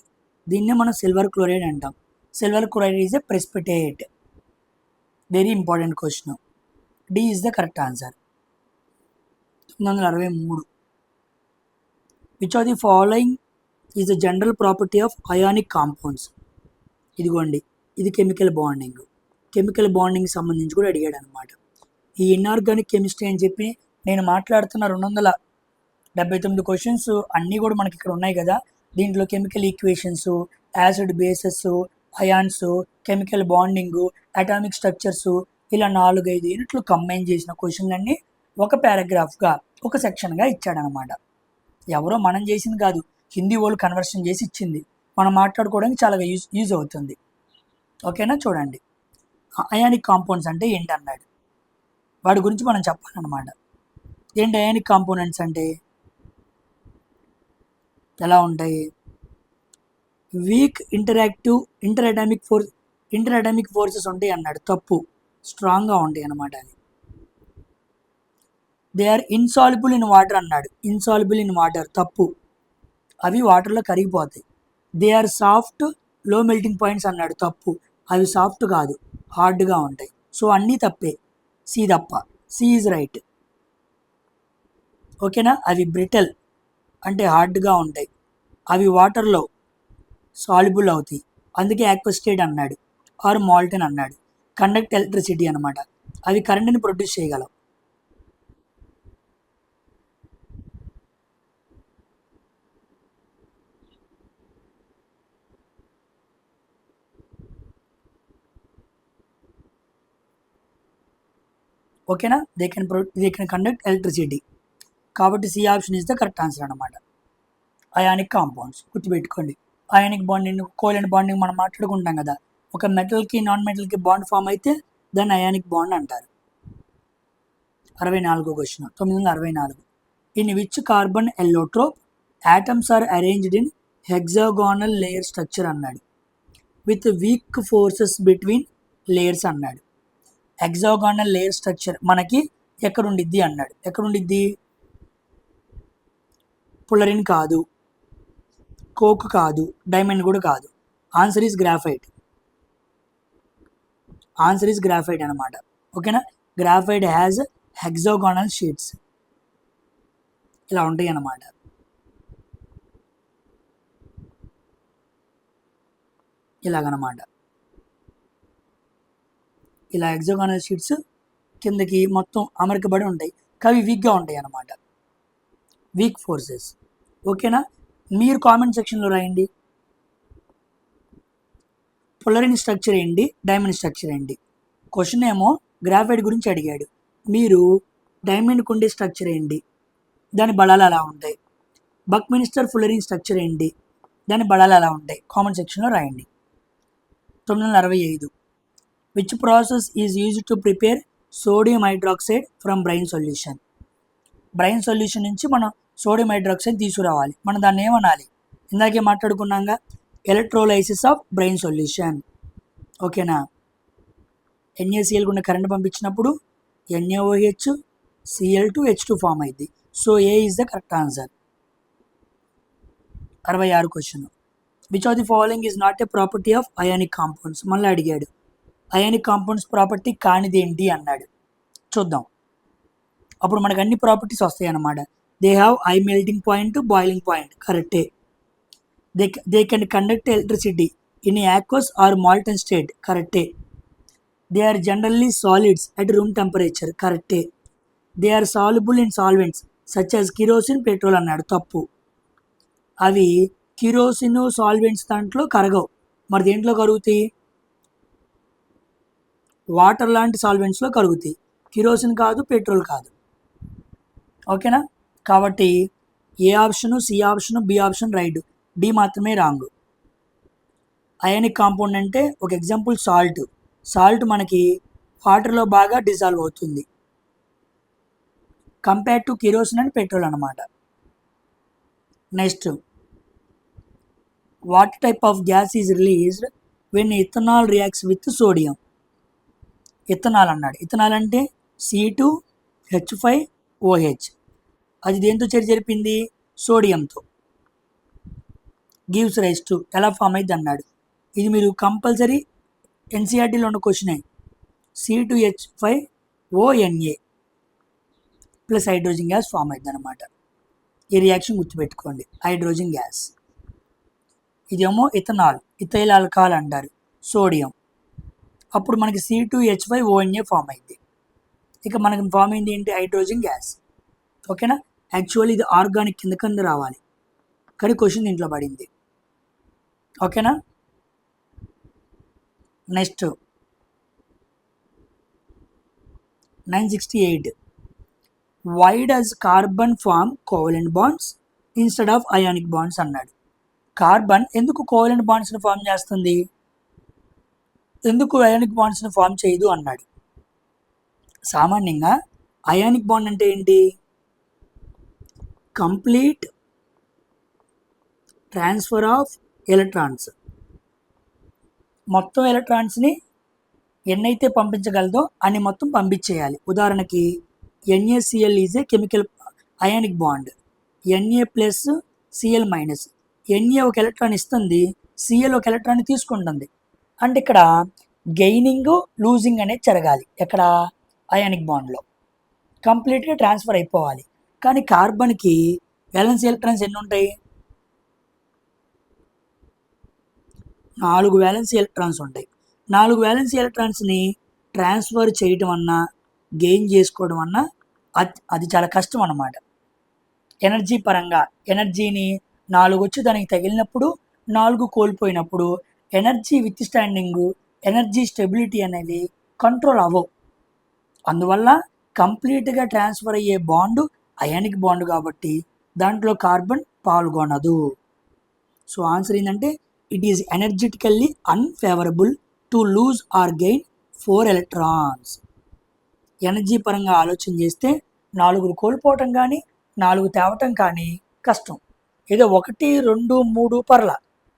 దీన్నే మనం సిల్వర్ క్లోరైడ్ అంటాం. Silver chloride is a precipitate. Very important question. D is the correct answer. 963 which are the following is the general property of ionic compounds. ఇదిగోండి, ఇది కెమికల్ బాండింగ్ సంబంధించి కూడా అడిగాడు అనమాట. ఈ ఇన్ఆర్గానిక్ కెమిస్ట్రీ అని చెప్పి నేను మాట్లాడుతున్న 279 క్వశ్చన్స్ అన్నీ కూడా మనకి ఇక్కడ ఉన్నాయి కదా. దీంట్లో chemical equations, acid bases, ions, chemical bonding, atomic structures, ఇలా 4-5 యూనిట్లు కంబైన్ చేసిన క్వశ్చన్లన్నీ ఒక పారాగ్రాఫ్గా, ఒక సెక్షన్గా ఇచ్చాడనమాట. ఎవరో మనం చేసింది కాదు, హిందీ వాళ్ళు కన్వర్షన్ చేసి ఇచ్చింది. మనం మాట్లాడుకోవడానికి చాలా యూజ్ అవుతుంది. ఓకేనా, చూడండి అయానిక్ కాంపౌండ్స్ అంటే ఏంటి అన్నాడు. వాడి గురించి మనం చెప్పాలన్నమాట. ఏంటి అయానిక్ కాంపోనెంట్స్ అంటే? ఎలా ఉంటాయి? వీక్ ఇంటర్ అటామిక్ ఫోర్సెస్ ఉంటాయి అన్నాడు. తప్పు, స్ట్రాంగ్గా ఉంటాయి అన్నమాట. అవి they are insoluble in water అన్నాడు. ఇన్సాల్యుబుల్ ఇన్ వాటర్ తప్పు, అవి వాటర్లో కరిగిపోతాయి. They are soft low melting points అన్నాడు. తప్పు, అవి సాఫ్ట్ కాదు, హార్డ్గా ఉంటాయి. సో అన్నీ తప్పే, సి తప్ప. C is right. ఓకేనా, అవి బ్రిటల్ అంటే హార్డ్గా ఉంటాయి, అవి వాటర్లో సాల్యుబుల్ అవుతాయి, అందుకే యాక్వస్టేట్ అన్నాడు, ఆర్ మాల్టన్ అన్నాడు. కండక్ట్ ఎలక్ట్రిసిటీ అనమాట, అవి కరెంట్ని ప్రొడ్యూస్ చేయగలవు. ఓకేనా, దే కెన్ కండక్ట్ ఎలక్ట్రిసిటీ. కాబట్టి C option is the correct answer అనమాట. అయానిక్ కాంపౌండ్స్ గుర్తుపెట్టుకోండి. అయానిక్ బాండింగ్, కోవలెంట్ బాండింగ్ మనం మాట్లాడుకుంటాం కదా. ఒక మెటల్కి నాన్ మెటల్కి బాండ్ ఫామ్ అయితే దాన్ని అయానిక్ బాండ్ అంటారు. 64 question. 964 in which carbon allotrope atoms are arranged in hexagonal layer structure అన్నాడు, with weak forces between layers అన్నాడు. హెక్సాగోనల్ లేయర్ స్ట్రక్చర్ మనకి ఎక్కడుండిద్ది అన్నాడు. ఎక్కడుండిద్ది? పులరిన్ కాదు, కోక్ కాదు, డైమండ్ కూడా కాదు. Answer is graphite. అనమాట. ఓకేనా, గ్రాఫైట్ హ్యాజ్ హెక్సాగోనల్ షీట్స్, ఇలా ఉంటాయి అన్నమాట. ఇలాగనమాట, ఇలా హెక్సాగోనల్ షీట్స్ కిందకి మొత్తం అమరికబడి ఉంటాయి. అవి వీక్గా ఉంటాయి అన్నమాట, వీక్ ఫోర్సెస్. ఓకేనా, మీరు కామెంట్ సెక్షన్లో రాయండి పులరిన్ స్ట్రక్చర్ ఏంటి, డైమండ్ స్ట్రక్చర్ ఏంటి. క్వశ్చన్ ఏమో గ్రాఫైట్ గురించి అడిగాడు, మీరు డైమండ్కి ఉండే స్ట్రక్చర్ ఏంటి, దాని బలాలు అలా ఉంటాయి. బక్మిన్స్టర్ ఫులరిన్ స్ట్రక్చర్ ఏంటి, దాని బలాలు అలా ఉంటాయి. కామెంట్ సెక్షన్లో రాయండి. 965 which process is used to prepare sodium hydroxide from brain solution. Brain solution నుంచి మనం సోడియం హైడ్రాక్సైడ్ తీసుకురావాలి. మనం దాన్ని ఏమనాలి? ఇందాకే మాట్లాడుకున్నాగా, ఎలక్ట్రోలైసిస్ ఆఫ్ బ్రెయిన్ సొల్యూషన్. ఓకేనా, NaCl గుండా కరెంట్ పంపించినప్పుడు NaOH Cl2H2 ఫామ్ అయింది. So A is the correct answer. 66 question. Which of the following is not A property of ionic compounds. మళ్ళీ అడిగాడు, అయానిక్ కాంపౌండ్స్ ప్రాపర్టీ కానిదేంటి అన్నాడు. చూద్దాం. అప్పుడు మనకు అన్ని ప్రాపర్టీస్ వస్తాయి అన్నమాట. They have high melting point, boiling point, కరెక్టే. They can conduct electricity in aqueous or molten state, కరెక్టే. They are generally solids at room temperature, కరెక్టే. They are soluble in solvents such as kerosene, petrol అన్నాడు, తప్పు. అవి కిరోసిన్ సాల్వెంట్స్ దాంట్లో కరగవు, మరి దేంట్లో కరుగుతాయి? వాటర్ లాంటి సాల్వెంట్స్లో కరుగుతాయి. కిరోసిన్ కాదు, పెట్రోల్ కాదు. ఓకేనా? కాబట్టి A option, C option, B option right, D మాత్రమే రాంగ్. అయానిక్ కాంపౌండ్ అంటే ఒక ఎగ్జాంపుల్ సాల్ట్ మనకి వాటర్లో బాగా డిజాల్వ్ అవుతుంది compare to kerosene and petrol అనమాట. Next, what type of gas is released when ethanol reacts with sodium? Ethanol అన్నాడు. ఇథనాల్ అంటే C2H5OH. అది దేంతో జరిపింది? సోడియంతో. గివ్స్ రైస్ టు, ఎలా ఫామ్ అయింది అన్నాడు. ఇది మీరు కంపల్సరీ ఎన్సీఆర్టీలో ఉన్న క్వశ్చనే. C2H5ONA plus hydrogen gas form అయింది అనమాట. ఈ రియాక్షన్ గుర్తుపెట్టుకోండి, హైడ్రోజన్ గ్యాస్. ఇదేమో ఇథనాల్, ఇథైల్ ఆల్కహాల్ అంటారు, సోడియం. అప్పుడు మనకి C2H5ONA ఫామ్ అయింది. ఇక మనకి ఫామ్ అయింది ఏంటి? Hydrogen gas. ఓకేనా? యాక్చువల్లీ ఇది ఆర్గానిక్ కింద రావాలి, కానీ క్వశ్చన్ దీంట్లో పడింది. ఓకేనా? Next 968. Why does carbon form covalent bonds instead of ionic bonds అన్నాడు. కార్బన్ ఎందుకు కోవలెంట్ బాండ్స్ని ఫామ్ చేస్తుంది, ఎందుకు అయానిక్ బాండ్స్ని ఫామ్ చేయదు అన్నాడు. సామాన్యంగా అయానిక్ బాండ్ అంటే ఏంటి? Complete transfer of electrons. మొత్తం ఎలక్ట్రాన్స్ని ఎన్నైతే పంపించగలదో అని మొత్తం పంపించేయాలి. ఉదాహరణకి NaCl is a chemical ionic bond. Na+Cl-. Na ఒక ఎలక్ట్రాన్ ఇస్తుంది, Cl ఒక ఎలక్ట్రాన్ తీసుకుంటుంది. అంటే ఇక్కడ గెయినింగ్, లూజింగ్ అనేది జరగాలి. ఎక్కడ? అయానిక్ బాండ్లో కంప్లీట్గా ట్రాన్స్ఫర్ అయిపోవాలి. కానీ కార్బన్కి వ్యాలెన్స్ ఎలక్ట్రాన్స్ ఎన్ని ఉంటాయి? 4 వ్యాలెన్స్ ఎలక్ట్రాన్స్ ఉంటాయి. 4 వ్యాలెన్స్ ఎలక్ట్రాన్స్ని ట్రాన్స్ఫర్ చేయటం అన్నా, గెయిన్ చేసుకోవడం అన్నా అది చాలా కష్టం అన్నమాట. ఎనర్జీ పరంగా ఎనర్జీని 4 వచ్చి దానికి తగిలినప్పుడు 4 కోల్పోయినప్పుడు energy with standing, energy stability అనేవి కంట్రోల్ అవ్వవు. అందువల్ల కంప్లీట్గా ట్రాన్స్ఫర్ అయ్యే బాండు అయానిక్ బాండ్ కాబట్టి దాంట్లో కార్బన్ పాల్గొనదు. సో ఆన్సర్ ఏంటంటే it is energetically unfavourable to lose or gain 4 electrons. Energy పరంగా ఆలోచన చేస్తే 4 కోల్పోవటం కానీ 4 తేవటం కానీ కష్టం. ఏదో 1, 2, 3 పర్లా,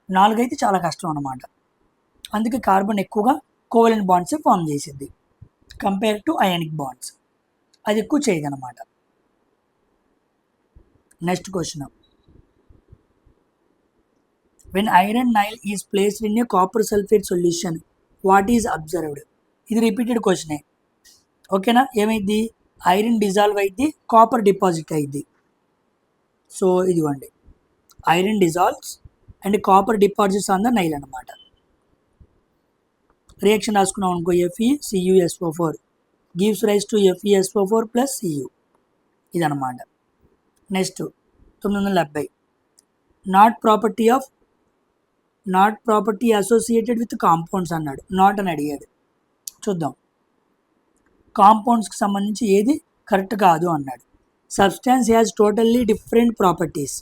4 అయితే చాలా కష్టం అన్నమాట. అందుకే కార్బన్ ఎక్కువగా కోవలెంట్ బాండ్స్ ఫామ్ చేసింది కంపేర్ టు అయానిక్ బాండ్స్. అది ఎక్కువ చేయదన్నమాట. Next question, when iron nail is placed in a copper sulphate solution what is observed? ఇది రిపీటెడ్ క్వశ్చనే. ఓకేనా? ఏమైంది? ఐరన్ డిజాల్వ్ అయింది, కాపర్ డిపాజిట్ అయింది. సో ఇదిగోండి, iron dissolves and copper deposits on the nail అనమాట. రియాక్షన్ రాసుకున్నాం అనుకో, FeCuSO4 gives rise to FeSO4 + Cu, ఇదనమాట. Next 970, not property associated with compounds అన్నాడు. నాట్ అని అడిగాడు. చూద్దాం. కాంపౌండ్స్కి సంబంధించి ఏది కరెక్ట్ కాదు అన్నాడు. Substance has totally different properties.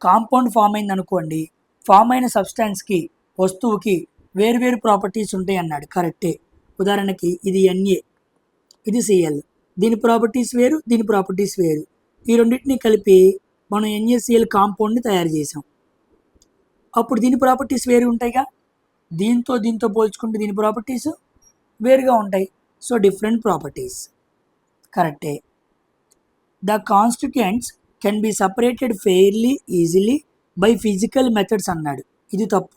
Compound form అయింది అనుకోండి, ఫామ్ అయిన సబ్స్టాన్స్కి, వస్తువుకి వేరువేరు ప్రాపర్టీస్ ఉంటాయి అన్నాడు. కరెక్టే. ఉదాహరణకి ఇది Na, ఇది Cl. దీని ప్రాపర్టీస్ వేరు, దీని ప్రాపర్టీస్ వేరు. ఈ రెండింటిని కలిపి మనం NaCl కాంపౌండ్ని తయారు చేసాం. అప్పుడు దీని ప్రాపర్టీస్ వేరు ఉంటాయిగా, దీంతో పోల్చుకుంటే దీని ప్రాపర్టీస్ వేరుగా ఉంటాయి. సో డిఫరెంట్ ప్రాపర్టీస్, కరెక్టే. The constituents can be separated fairly easily by physical methods అన్నాడు. ఇది తప్పు.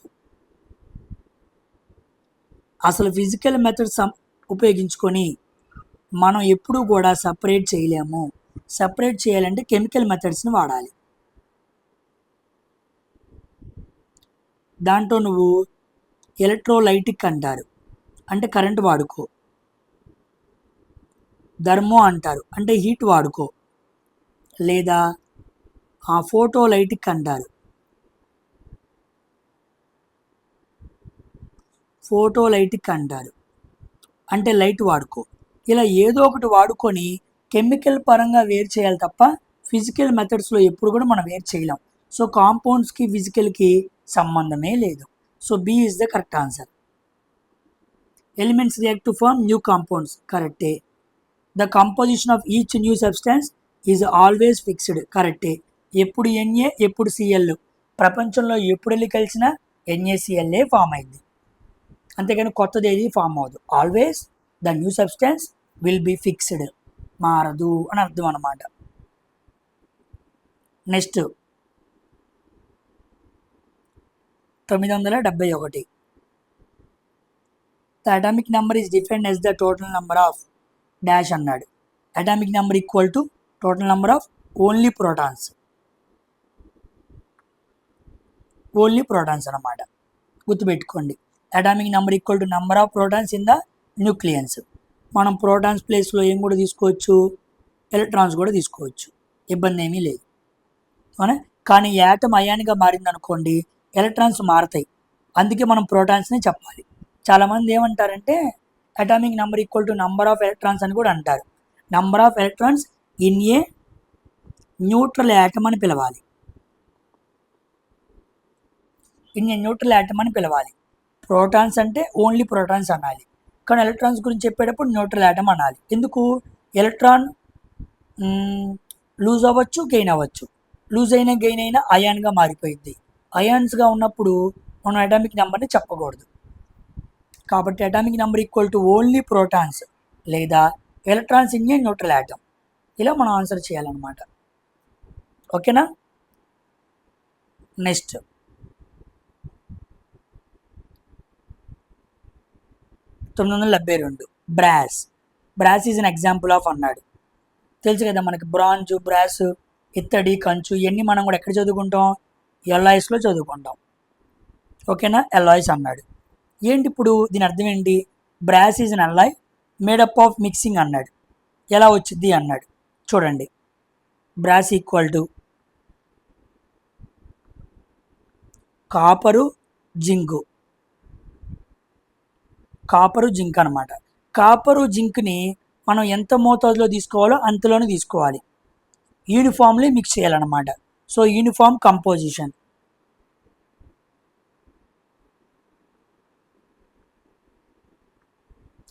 అసలు ఫిజికల్ మెథడ్స్ ఉపయోగించుకొని మనం ఎప్పుడూ కూడా సపరేట్ చేయలేము. సపరేట్ చేయాలంటే కెమికల్ మెథడ్స్ని వాడాలి. దాంట్లో నువ్వు ఎలక్ట్రోలైటిక్ అంటారు, అంటే కరెంట్ వాడుకో. థర్మో అంటారు, అంటే హీట్ వాడుకో. లేదా ఫోటోలైటిక్ అంటారు, అంటే లైట్ వాడుకో. ఇలా ఏదో ఒకటి వాడుకొని కెమికల్ పరంగా వేరు చేయాలి తప్ప ఫిజికల్ మెథడ్స్లో ఎప్పుడు కూడా మనం వేరు చేయలేం. సో కాంపౌండ్స్కి ఫిజికల్కి సంబంధమే లేదు. So B is the correct answer. Elements react to form new compounds, కరెక్టే. The composition of each new substance is always fixed, కరెక్టే. ఎప్పుడు ఎన్ఏ ఎప్పుడు సిఎల్, ప్రపంచంలో ఎప్పుడు వెళ్ళి కలిసినా ఎన్ఏసిఎల్ఏ ఫామ్ అయింది, అంతేగాని కొత్తది ఏది ఫామ్ అవ్వదు. Always the new substance will be fixed, మారదు అని అర్థం అన్నమాట. Next 971. The atomic number is defined as the total number of dash అన్నాడు. Atomic number equal to total number of only protons అన్నమాట. గుర్తుపెట్టుకోండి, atomic number equal to number of protons in the nucleons. మనం ప్రోటాన్స్ ప్లేస్లో ఏం కూడా తీసుకోవచ్చు, ఎలక్ట్రాన్స్ కూడా తీసుకోవచ్చు, ఇబ్బంది ఏమీ లేదు. అవునా? కానీ యాటమ్ అయాన్గా మారింది అనుకోండి, ఎలక్ట్రాన్స్ మారుతాయి, అందుకే మనం ప్రోటాన్స్ని చెప్పాలి. చాలామంది ఏమంటారంటే atomic number equal to number of electrons అని కూడా అంటారు. Number of electrons in a neutral atom అని పిలవాలి. ప్రోటాన్స్ అంటే ఓన్లీ ప్రోటాన్స్ అనాలి, కానీ ఎలక్ట్రాన్స్ గురించి చెప్పేటప్పుడు న్యూట్రల్ యాటమ్ అనాలి. ఎందుకు? ఎలక్ట్రాన్ లూజ్ అవ్వచ్చు, గెయిన్ అవ్వచ్చు. లూజ్ అయినా గెయిన్ అయినా అయాన్గా మారిపోయింది. అయాన్స్గా ఉన్నప్పుడు మనం అటామిక్ నెంబర్ని చెప్పకూడదు. కాబట్టి atomic number equal to only protons లేదా electrons in a neutral atom, ఇలా మనం ఆన్సర్ చేయాలన్నమాట. ఓకేనా? Next 972. Brass is an example of అన్నాడు. తెలుసు కదా మనకి, బ్రాంజ్, బ్రాస్, ఇత్తడి, కంచు ఇవన్నీ మనం కూడా ఎక్కడ చదువుకుంటాం, ఎల్లాయిస్లో చదువుకుంటాం. ఓకేనా? ఎల్లాయిస్ అన్నాడు. ఏంటి ఇప్పుడు దీని అర్థం ఏంటి? Brass is an alloy made up of mixing అన్నాడు. ఎలా వచ్చింది అన్నాడు. చూడండి, బ్రాస్ ఈక్వల్ టు కాపరు జింక్ అనమాట. కాపరు జింక్ని మనం ఎంత మోతాదులో తీసుకోవాలో అంతలోనే తీసుకోవాలి, యూనిఫామ్లీ మిక్స్ చేయాలన్నమాట. So uniform composition.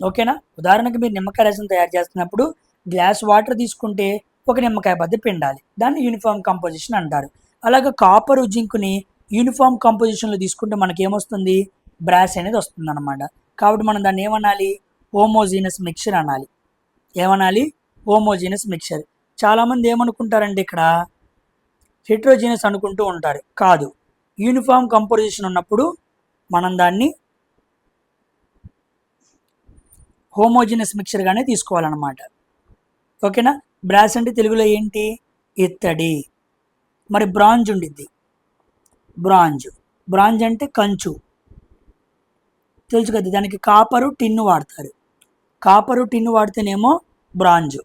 ఓకేనా? ఉదాహరణకు మీరు నిమ్మకాయ రసం తయారు చేస్తున్నప్పుడు గ్లాస్ వాటర్ తీసుకుంటే ఒక నిమ్మకాయ బద్ద పిండాలి, దాన్ని యూనిఫామ్ కంపోజిషన్ అంటారు. అలాగే కాపరు జింక్ని యూనిఫామ్ కంపోజిషన్లో తీసుకుంటే మనకి ఏమొస్తుంది, బ్రాస్ అనేది వస్తుంది అనమాట. కాబట్టి మనం దాన్ని ఏమనాలి, హోమోజీనస్ మిక్చర్ అనాలి. Homogeneous mixture. చాలామంది ఏమనుకుంటారంటే ఇక్కడ హెట్రోజీనస్ అనుకుంటూ ఉంటారు. కాదు, యూనిఫామ్ కంపోజిషన్ ఉన్నప్పుడు మనం దాన్ని హోమోజీనస్ మిక్చర్గానే తీసుకోవాలన్నమాట. ఓకేనా? బ్రాస్ అంటే తెలుగులో ఏంటి, ఇత్తడి. మరి బ్రాంజ్ ఉండిద్ది, బ్రాంజ్ అంటే కంచు, తెలుసు కదా. దానికి కాపరు టిన్ను వాడతారు. కాపరు టిన్ను వాడితేనేమో బ్రాంజ్,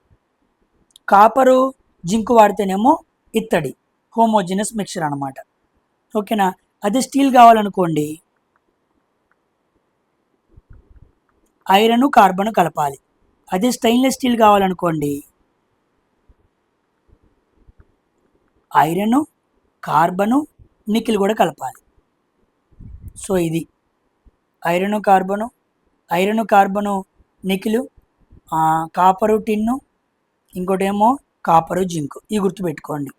కాపరు జింకు వాడితేనేమో ఇత్తడి. హోమోజీనస్ మిక్చర్ అనమాట. ఓకేనా? అదే స్టీల్ కావాలనుకోండి, ఐరన్ కార్బన్ కలపాలి. అదే స్టెయిన్లెస్ స్టీల్ కావాలనుకోండి, ఐరన్, కార్బను, నికిల్ కూడా కలపాలి. సో ఇది iron carbon, nickel, copper tin, ఇంకోటి ఏమో కాపరు జింక్. ఈ గుర్తుపెట్టుకోండి,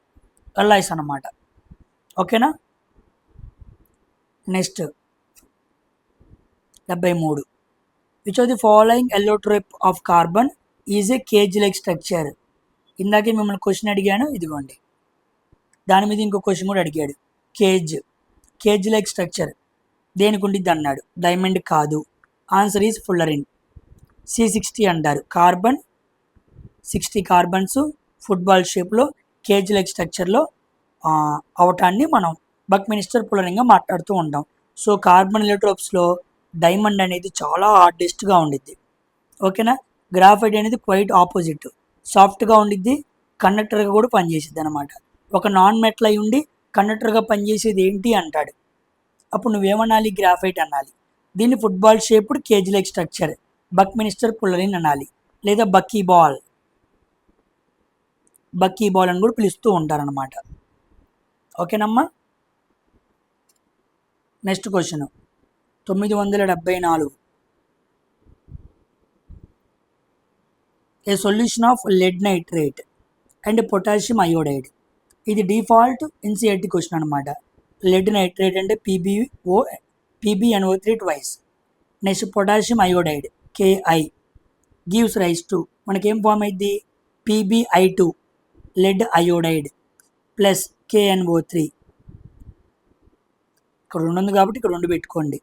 అల్లాయిస్ అన్నమాట. ఓకేనా? Next 73. Which of the following allotrope of carbon is a cage like structure. ఇందాకే మిమ్మల్ని క్వశ్చన్ అడిగాను, ఇదిగోండి. దాని మీద ఇంకో క్వశ్చన్ కూడా అడిగాడు. కేజ్ లైక్ స్ట్రక్చర్ దేనికి ఉండిద్ది అన్నాడు. డైమండ్ కాదు, ఆన్సర్ ఈజ్ ఫుల్లరిన్. C60 అంటారు. కార్బన్ 60 కార్బన్స్ ఫుట్బాల్ షేప్లో కేజ్ లైక్ స్ట్రక్చర్లో అవటాన్ని మనం బక్మినిస్టర్ పులరింగ్గా మాట్లాడుతూ ఉంటాం. సో కార్బన్ ఎలక్ట్రోప్స్లో డైమండ్ అనేది చాలా హార్డెస్ట్గా ఉండిద్ది. ఓకేనా. గ్రాఫైట్ అనేది క్వైట్ ఆపోజిట్, సాఫ్ట్గా ఉండిద్ది, కండక్టర్గా కూడా పనిచేసిద్ది అనమాట. ఒక నాన్ మెటల్ అయి ఉండి కండక్టర్గా పనిచేసేది ఏంటి అంటాడు. అప్పుడు నువ్వేమనాలి? గ్రాఫైట్ అనాలి. దీన్ని football shaped cage like structure buckminsterfullerene అనాలి, లేదా బక్కీ బాల్ అని కూడా పిలుస్తూ ఉంటారనమాట. ఓకేనమ్మా. Next question 974. A solution of lead nitrate and potassium iodide. ఇది డిఫాల్ట్ ఎన్సీఆర్టీ క్వశ్చన్ అనమాట. లెడ్ నైట్రేట్ అంటే PbNO3 twice. Next potassium iodide KI gives rise to, మనకేం ఫామ్ అయింది? PbI2 lead iodide plus KNO3. ఇక్కడ 2 ఉంది కాబట్టి ఇక్కడ 2 పెట్టుకోండి,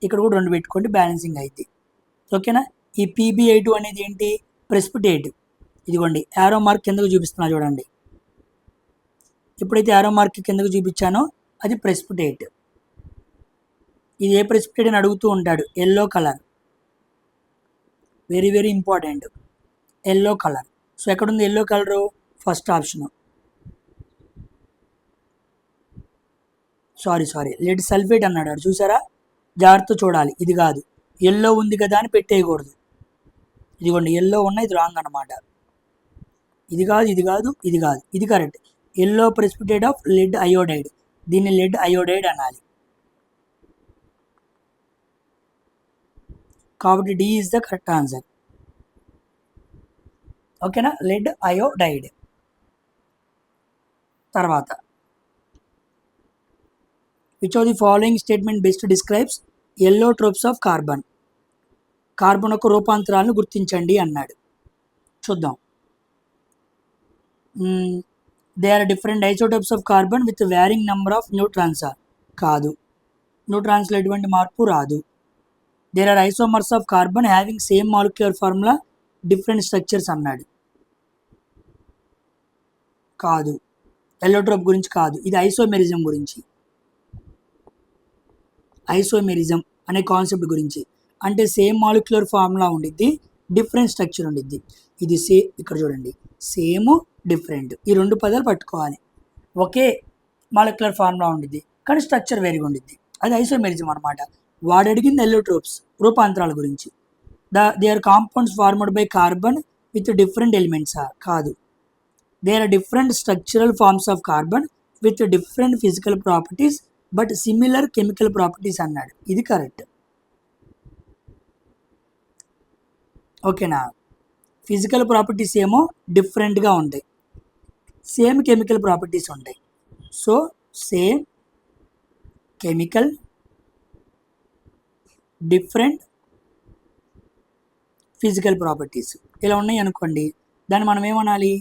ఇక్కడ కూడా 2 పెట్టుకోండి, బ్యాలెన్సింగ్ అయింది. ఓకేనా. ఈ PbI2 అనేది ఏంటి? ప్రెసిపిటేట్. ఇదిగోండి యారో మార్క్ కిందకు చూపిస్తున్నా చూడండి. ఎప్పుడైతే యారో మార్క్ కిందకు చూపించానో అది ప్రెసిపిటేట్. ఇది ఏ ప్రెసిపిటేట్ అని అడుగుతూ ఉంటాడు. Yellow colour, very very important, yellow colour. So ఎక్కడుంది yellow colour? First option. Sorry lead sulphate అన్నాడు, చూసారా? జాగ్రత్త చూడాలి. ఇది కాదు, ఎల్లో ఉంది కదా అని పెట్టేయకూడదు. ఇదిగోండి ఎల్లో ఉన్న, ఇది రాంగ్ అనమాట. ఇది కాదు, ఇది correct. Yellow precipitate of lead iodide, దీన్ని లెడ్ అయోడైడ్ అనాలి. కాబట్టి D is the correct answer. ఓకేనా. Lead iodide. తర్వాత which of the following statement best describes allotropes of carbon. Carbon యొక్క రూపాంతరాలను గుర్తించండి అన్నాడు. చూద్దాం. They are different isotopes of carbon with varying number of neutrons. కాదు, న్యూట్రాన్స్లో ఎటువంటి మార్పు రాదు. There are isomers of carbon having same molecular formula different structures అన్నాడు. కాదు, ఎల్లోట్రోప్ గురించి కాదు, ఇది ఐసోమెరిజం గురించి. ఐసోమెరిజం అనే కాన్సెప్ట్ గురించి. అంటే సేమ్ మాలిక్యులర్ ఫార్ములా ఉండిద్ది, డిఫరెంట్ స్ట్రక్చర్ ఉండిద్ది. ఇది ఇక్కడ చూడండి, సేమ్ డిఫరెంట్, ఈ 2 పదాలు పట్టుకోవాలి. ఒకే మాలిక్యులర్ ఫార్ములా ఉండిద్ది కానీ స్ట్రక్చర్ వేరుగా ఉండిద్ది, అది ఐసోమెరిజం అనమాట. వాడు అడిగింది ఎల్లోట్రోప్స్ రూపాంతరాల గురించి. They are compounds formed by carbon with different elements. కాదు, they are different structural forms of carbon with different physical properties but similar chemical properties అన్నాడు. ఇది కరెక్ట్. ఓకేనా. ఫిజికల్ ప్రాపర్టీస్ ఏమో డిఫరెంట్గా ఉంటాయి, సేమ్ కెమికల్ ప్రాపర్టీస్ ఉంటాయి. So same chemical different physical properties ఇలా ఉన్నాయి అనుకోండి, దాన్ని మనం ఏమనాలి?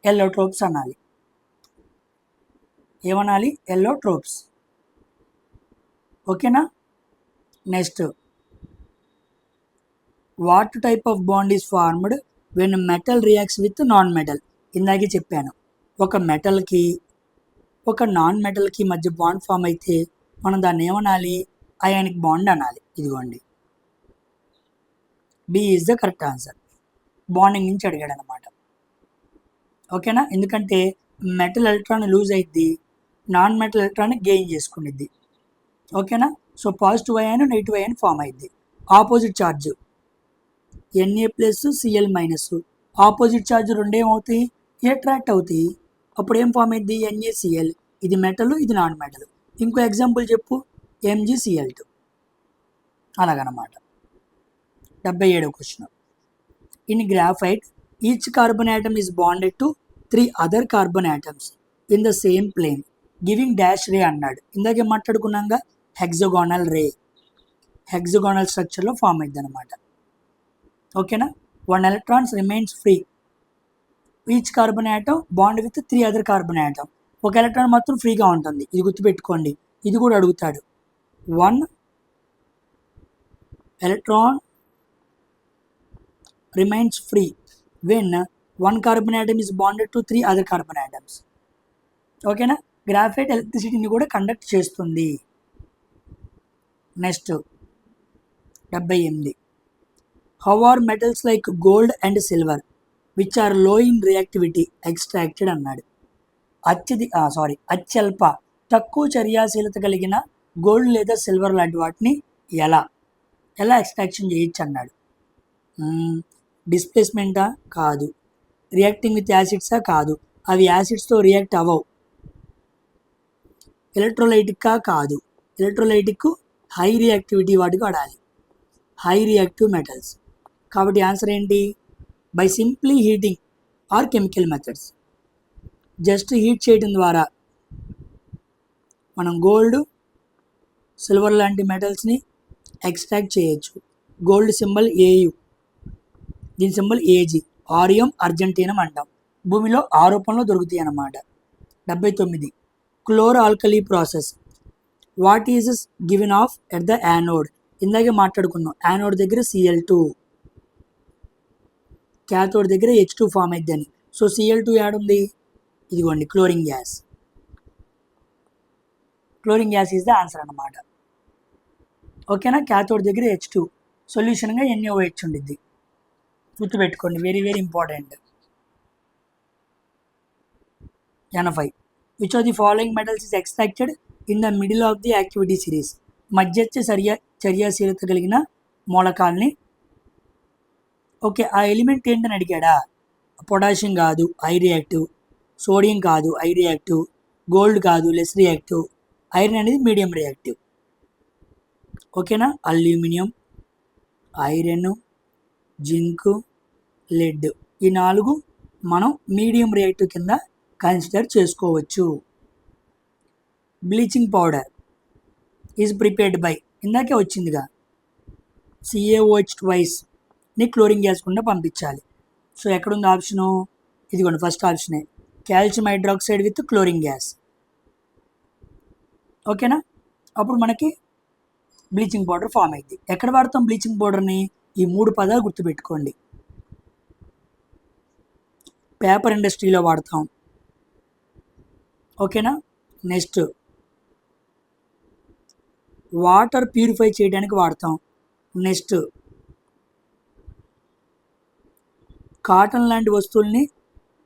ఎల్లోట్రోప్స్ అనాలి. ఏమనాలి? ఎల్లోట్రోప్స్. ఓకేనా. Next, what type of bond is formed when metal reacts with non metal. ఇందాకే చెప్పాను, ఒక మెటల్కి ఒక నాన్ మెటల్కి మధ్య బాండ్ ఫామ్ అయితే మనం దాన్ని ఏమనాలి? అయానిక్ బాండ్ అనాలి. ఇదిగోండి, B is the correct answer. Bonding నుంచి అడిగాడు అనమాట. ఓకేనా. ఎందుకంటే మెటల్ ఎలక్ట్రాన్ లూజ్ అయిద్ది, నాన్ మెటల్ ఎలక్ట్రాన్ గెయిన్ చేసుకునిద్ది. ఓకేనా. So positive ion negative ion form అయింది. Opposite charge Na+Cl-, opposite charge 2 ఏమవుతాయి? అట్రాక్ట్ అవుతాయి. అప్పుడు ఏం ఫామ్ అయింది? NaCl. ఇది మెటల్, ఇది నాన్ మెటల్. ఇంకో ఎగ్జాంపుల్ చెప్పు, MgCl2. అలాగనమాట. 77వ question. In graphite each carbon atom is bonded to 3 other carbon atoms in the same plane giving dash ray అన్నాడు. ఇందాకే మాట్లాడుకున్నాగా, హెక్సగోనల్ రే. హెక్సగోనల్ స్ట్రక్చర్లో ఫామ్ అయింది అనమాట. ఓకేనా. 1 electrons remains free. Each carbon atom bond with 3 other carbon atom. ఒక ఎలక్ట్రాన్ మాత్రం ఫ్రీగా ఉంటుంది, ఇది గుర్తుపెట్టుకోండి. ఇది కూడా అడుగుతాడు. 1 electron remains free when one carbon atom is bonded to 3 other carbon atoms. ఓకేనా, గ్రాఫైట్ ఎలక్ట్రిసిటీని కూడా కండక్ట్ చేస్తుంది. Next 78, how are metals like gold and silver which are low in reactivity extracted అన్నాడు. అత్యల్ప తక్కువ చర్యాశీలత కలిగిన గోల్డ్ లేదా సిల్వర్ లాంటి వాటిని ఎలా ఎక్స్ట్రాక్షన్ చేయొచ్చు అన్నాడు. డిస్ప్లేస్మెంటా? కాదు. రియాక్టింగ్ విత్ యాసిడ్సా? కాదు, అవి యాసిడ్స్తో రియాక్ట్ అవ్వవు. ఎలక్ట్రోలైటిక్కా? కాదు, ఎలక్ట్రోలైటిక్ హై రియాక్టివిటీ వాటికి వాడాలి, హై రియాక్టివ్ మెటల్స్. కాబట్టి ఆన్సర్ ఏంటి? By simply heating are chemical methods. Just heat చేయడం ద్వారా మనం గోల్డ్, సిల్వర్ లాంటి మెటల్స్ని ఎక్స్ట్రాక్ట్ చేయొచ్చు. గోల్డ్ సింబల్ ఏయు, దీని సింబల్ ఏజీ, ఆరియం అర్జెంటీనం అంటాం. భూమిలో ఆ రూపంలో దొరుకుతాయి అన్నమాట. 79, chloro alkali process what is given of at the anode. ఇందాకే మాట్లాడుకున్నాం, యానోడ్ దగ్గర Cl2, క్యాథోడ్ దగ్గర H2 ఫామ్ అయిద్దని. So Cl2 యాడుంది? ఇదిగోండి, chlorine gas. Chlorine gas is the answer అన్నమాట. ఓకేనా, క్యాథోడ్ దగ్గర H2, సొల్యూషన్గా NaOH ఉండిద్ది. గుర్తుపెట్టుకోండి, very very important. 80, which of the following metals is extracted in the middle of the activity series. మధ్యస్థ చర్యాశీలత కలిగిన మూలకాల్ని. ఓకే, ఆ ఎలిమెంట్ ఏంటని అడిగాడా? పొటాషియం కాదు, హై రియాక్టివ్. సోడియం కాదు, హై రియాక్టివ్. గోల్డ్ కాదు, లెస్ రియాక్టివ్. ఐరన్ అనేది మీడియం రియాక్టివ్. ఓకేనా, అల్యూమినియం, ఐరన్, జింక్, లెడ్, ఈ 4 మనం మీడియం రియాక్టివ్ కింద కన్సిడర్ చేసుకోవచ్చు. Bleaching powder is prepared by, ఇందాకే వచ్చిందిగా, CaOH ట్వైస్ని క్లోరిన్ గ్యాస్ కుండా పంపించాలి. సో ఎక్కడుంది ఆప్షను? ఇదిగోండి, ఫస్ట్ ఆప్షనే, calcium hydroxide with chlorine gas. ఓకేనా, అప్పుడు మనకి బ్లీచింగ్ పౌడర్ ఫామ్ అయింది. ఎక్కడ వాడతాం బ్లీచింగ్ పౌడర్ని? ఈ 3 పదాలు గుర్తుపెట్టుకోండి. పేపర్ ఇండస్ట్రీలో వాడతాం. ఓకేనా, నెక్స్ట్ వాటర్ ప్యూరిఫై చేయడానికి వాడతాం. నెక్స్ట్ కాటన్ లాంటి వస్తువుల్ని,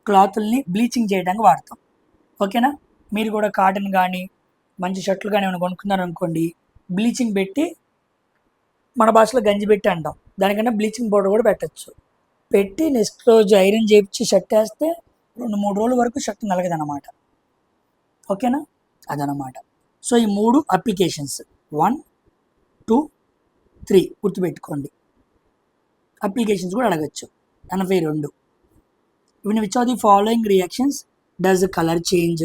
క్లాతుల్ని బ్లీచింగ్ చేయడానికి వాడతాం. ఓకేనా, మీరు కూడా కాటన్ కానీ మంచి షర్ట్లు కానీ ఏమైనా కొనుక్కున్నారనుకోండి, బ్లీచింగ్ పెట్టి, మన భాషలో గంజి పెట్టి అంటాం, దానికన్నా బ్లీచింగ్ పౌడర్ కూడా పెట్టచ్చు. పెట్టి నెక్స్ట్ రోజు ఐరన్ చేయించి షర్ట్ వేస్తే 2-3 రోజుల వరకు షర్ట్ నలగదన్నమాట. ఓకేనా, అదనమాట. సో ఈ 3 అప్లికేషన్స్ 1, 2, 3 గుర్తుపెట్టుకోండి. అప్లికేషన్స్ కూడా అడగచ్చు. 82, ఇవి which of the following reactions does colour change,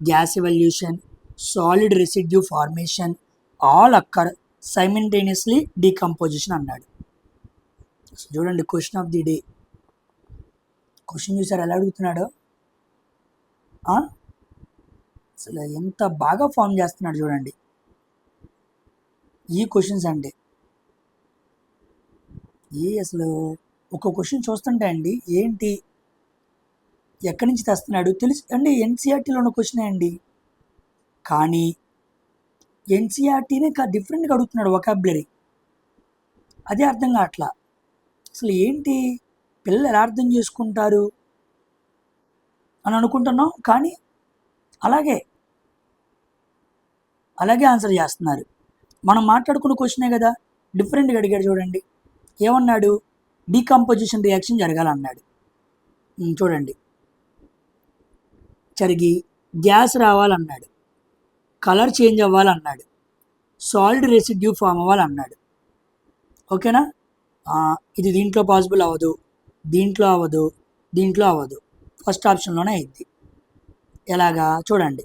gas evolution, solid residue formation all occur simultaneously decomposition అన్నాడు. చూడండి, question of the day. Question చూసారు ఎలా అడుగుతున్నాడో? అసలు ఎంత బాగా ఫామ్ చేస్తున్నాడు చూడండి ఈ క్వశ్చన్స్. అంటే అసలు ఒక క్వశ్చన్ చూస్తుంటే అండి, ఏంటి ఎక్కడి నుంచి తెస్తున్నాడు తెలుసు అండి. ఎన్సీఆర్టీలో ఉన్న క్వశ్చనే అండి, కానీ ఎన్సీఆర్టీనే డిఫరెంట్గా అడుగుతున్నాడు వొకాబులరీ. అదే అర్థం కావట్లా. అసలు ఏంటి పిల్లలు ఎలా అర్థం చేసుకుంటారు అని అనుకుంటున్నాం, కానీ అలాగే ఆన్సర్ చేస్తున్నారు. మనం మాట్లాడుకున్న క్వశ్చనే కదా, డిఫరెంట్గా అడిగాడు చూడండి. ఏమన్నాడు? డీకంపోజిషన్ రియాక్షన్ జరగాలన్నాడు. చూడండి, జరిగి గ్యాస్ రావాలన్నాడు, కలర్ చేంజ్ అవ్వాలన్నాడు, సాలిడ్ రెసిడ్యూ ఫామ్ అవ్వాలన్నాడు. ఓకేనా, ఇది దీంట్లో పాసిబుల్ అవ్వదు, దీంట్లో అవ్వదు, దీంట్లో అవ్వదు, ఫస్ట్ ఆప్షన్లోనే అయింది. ఎలాగా చూడండి,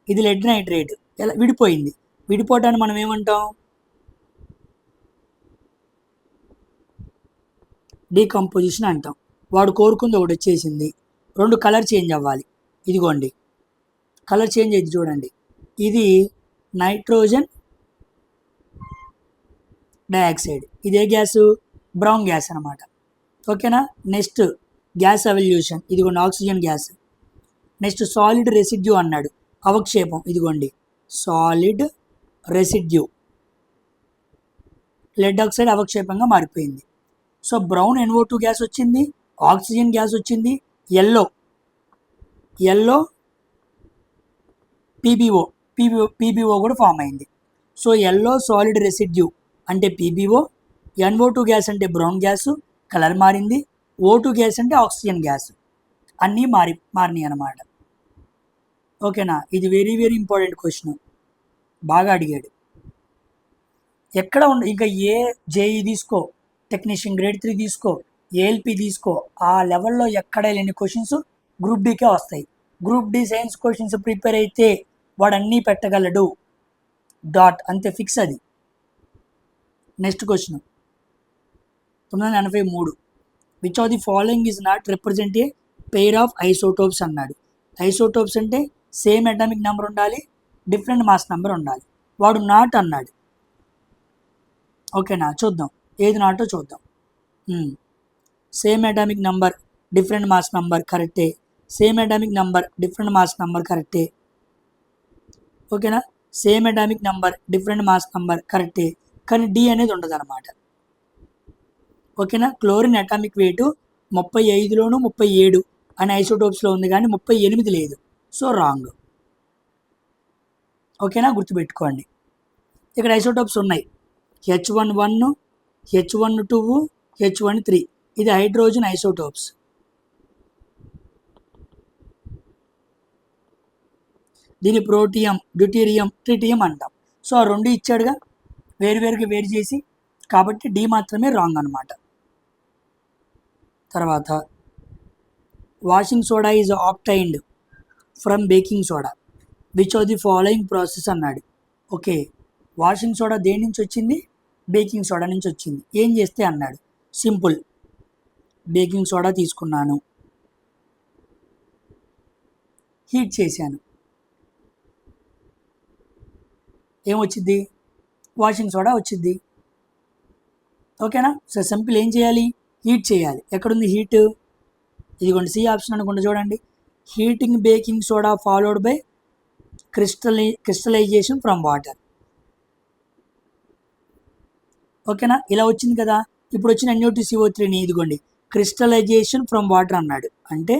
ఇది లెడ్ నైట్రేట్ ఎలా విడిపోయింది. విడిపోవటాన్ని మనం ఏమంటాం? డీకంపోజిషన్ అంటాం. వాడు కోరుకుంది ఒకటి వచ్చేసింది, 2 కలర్ చేంజ్ అవ్వాలి. ఇదిగోండి, కలర్ చేంజ్ అయింది చూడండి, ఇది నైట్రోజన్ డయాక్సైడ్, ఇదే గ్యాసు బ్రౌన్ గ్యాస్ అనమాట. ఓకేనా, నెక్స్ట్ గ్యాస్ ఎవల్యూషన్, ఇదిగోండి oxygen gas. Next solid residue అన్నాడు, అవక్షేపం, ఇదిగోండి సాలిడ్ రెసిడ్యూ, లెడ్ ఆక్సైడ్ అవక్షేపంగా మారిపోయింది. సో బ్రౌన్ NO2 గ్యాస్ వచ్చింది, ఆక్సిజన్ గ్యాస్ వచ్చింది, ఎల్లో పీబీఓ కూడా ఫామ్ అయింది. సో ఎల్లో సాలిడ్ రెసిడ్యూ అంటే పీబీఓ, NO2 గ్యాస్ అంటే బ్రౌన్ గ్యాస్ కలర్ మారింది, O2 గ్యాస్ అంటే ఆక్సిజన్ గ్యాస్, అన్నీ మారినాయి అన్నమాట. ఓకేనా, ఇది వెరీ వెరీ ఇంపార్టెంట్ క్వశ్చన్, బాగా అడిగాడు. ఎక్కడ ఇంకా జేఈ తీసుకో, టెక్నీషియన్ గ్రేడ్ 3 తీసుకో, ఏఎల్పి తీసుకో, ఆ లెవెల్లో ఎక్కడ లేని క్వశ్చన్స్ గ్రూప్ డీకే వస్తాయి. Group D science questions prepare అయితే వాడు అన్నీ పెట్టగలడు, డాట్, అంతే, ఫిక్స్ అది. Next question 983, which of the following is not represent a pair of isotopes అన్నాడు. ఐసోటోప్స్ అంటే సేమ్ అటామిక్ నెంబర్ ఉండాలి, డిఫరెంట్ మాస్ నెంబర్ ఉండాలి, వాడు నాట్ అన్నాడు. ఓకేనా, చూద్దాం ఏది నాటో చూద్దాం. Same atomic number different mass number కరెక్టే, same atomic number different mass number కరెక్టే. ఓకేనా, same atomic number different mass number కరెక్టే, కానీ డి అనేది ఉండదు అనమాట. ఓకేనా, క్లోరిన్ అటామిక్ వెయిట్ 35లోను 37 అనే ఐసోటోప్స్లో ఉంది, కానీ 38 లేదు, సో రాంగ్. ఓకేనా, గుర్తుపెట్టుకోండి. ఇక్కడ ఐసోటోప్స్ ఉన్నాయి, H11, H12, H13, ఇది హైడ్రోజన్ ఐసోటోప్స్. దీని ప్రోటియం, డ్యూటీరియం, ట్రిటియం అంటాం. సో ఆ రెండు ఇచ్చాడుగా, వేరువేరుగా వేరు చేసి, కాబట్టి డి మాత్రమే రాంగ్ అనమాట. తర్వాత washing soda is obtained from baking soda, which of the following process అన్నాడు. ఓకే, వాషింగ్ సోడా దేని నుంచి వచ్చింది? బేకింగ్ సోడా నుంచి వచ్చింది. ఏం చేస్తే అన్నాడు, సింపుల్, బేకింగ్ సోడా తీసుకున్నాను, హీట్ చేశాను, ఏమొచ్చింది? వాషింగ్ సోడా వచ్చింది. ఓకేనా, సో సింపుల్, ఏం చేయాలి? హీట్ చేయాలి. ఎక్కడుంది హీట్? ఇదిగోండి సి ఆప్షన్ అనుకుంటా, చూడండి, heating baking soda followed by crystallisation from water. ఓకేనా, ఇలా వచ్చింది కదా. ఇప్పుడు వచ్చిన NO2CO3ని ఇదిగోండి క్రిస్టలైజేషన్ ఫ్రమ్ వాటర్ అన్నాడు, అంటే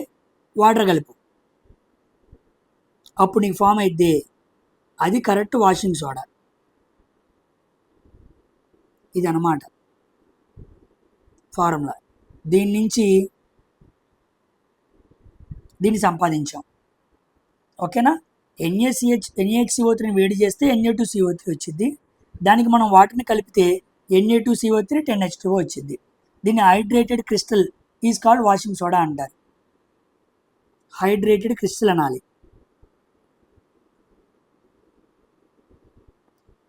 వాటర్ కలుపు, అప్పుడు నీకు ఫామ్ అయితే అది కరెక్ట్ వాషింగ్ సోడా. ఇది అన్నమాట ఫార్ములా. దీన్ని సంపాదించాం. ఓకేనా, NaHCO3ని వేడి చేస్తే Na2CO3 వచ్చింది, దానికి మనం వాటర్ని కలిపితే Na2CO3 10H2O వచ్చింది. దీన్ని hydrated crystal is called washing soda అంటారు. హైడ్రేటెడ్ క్రిస్టల్ అనాలి,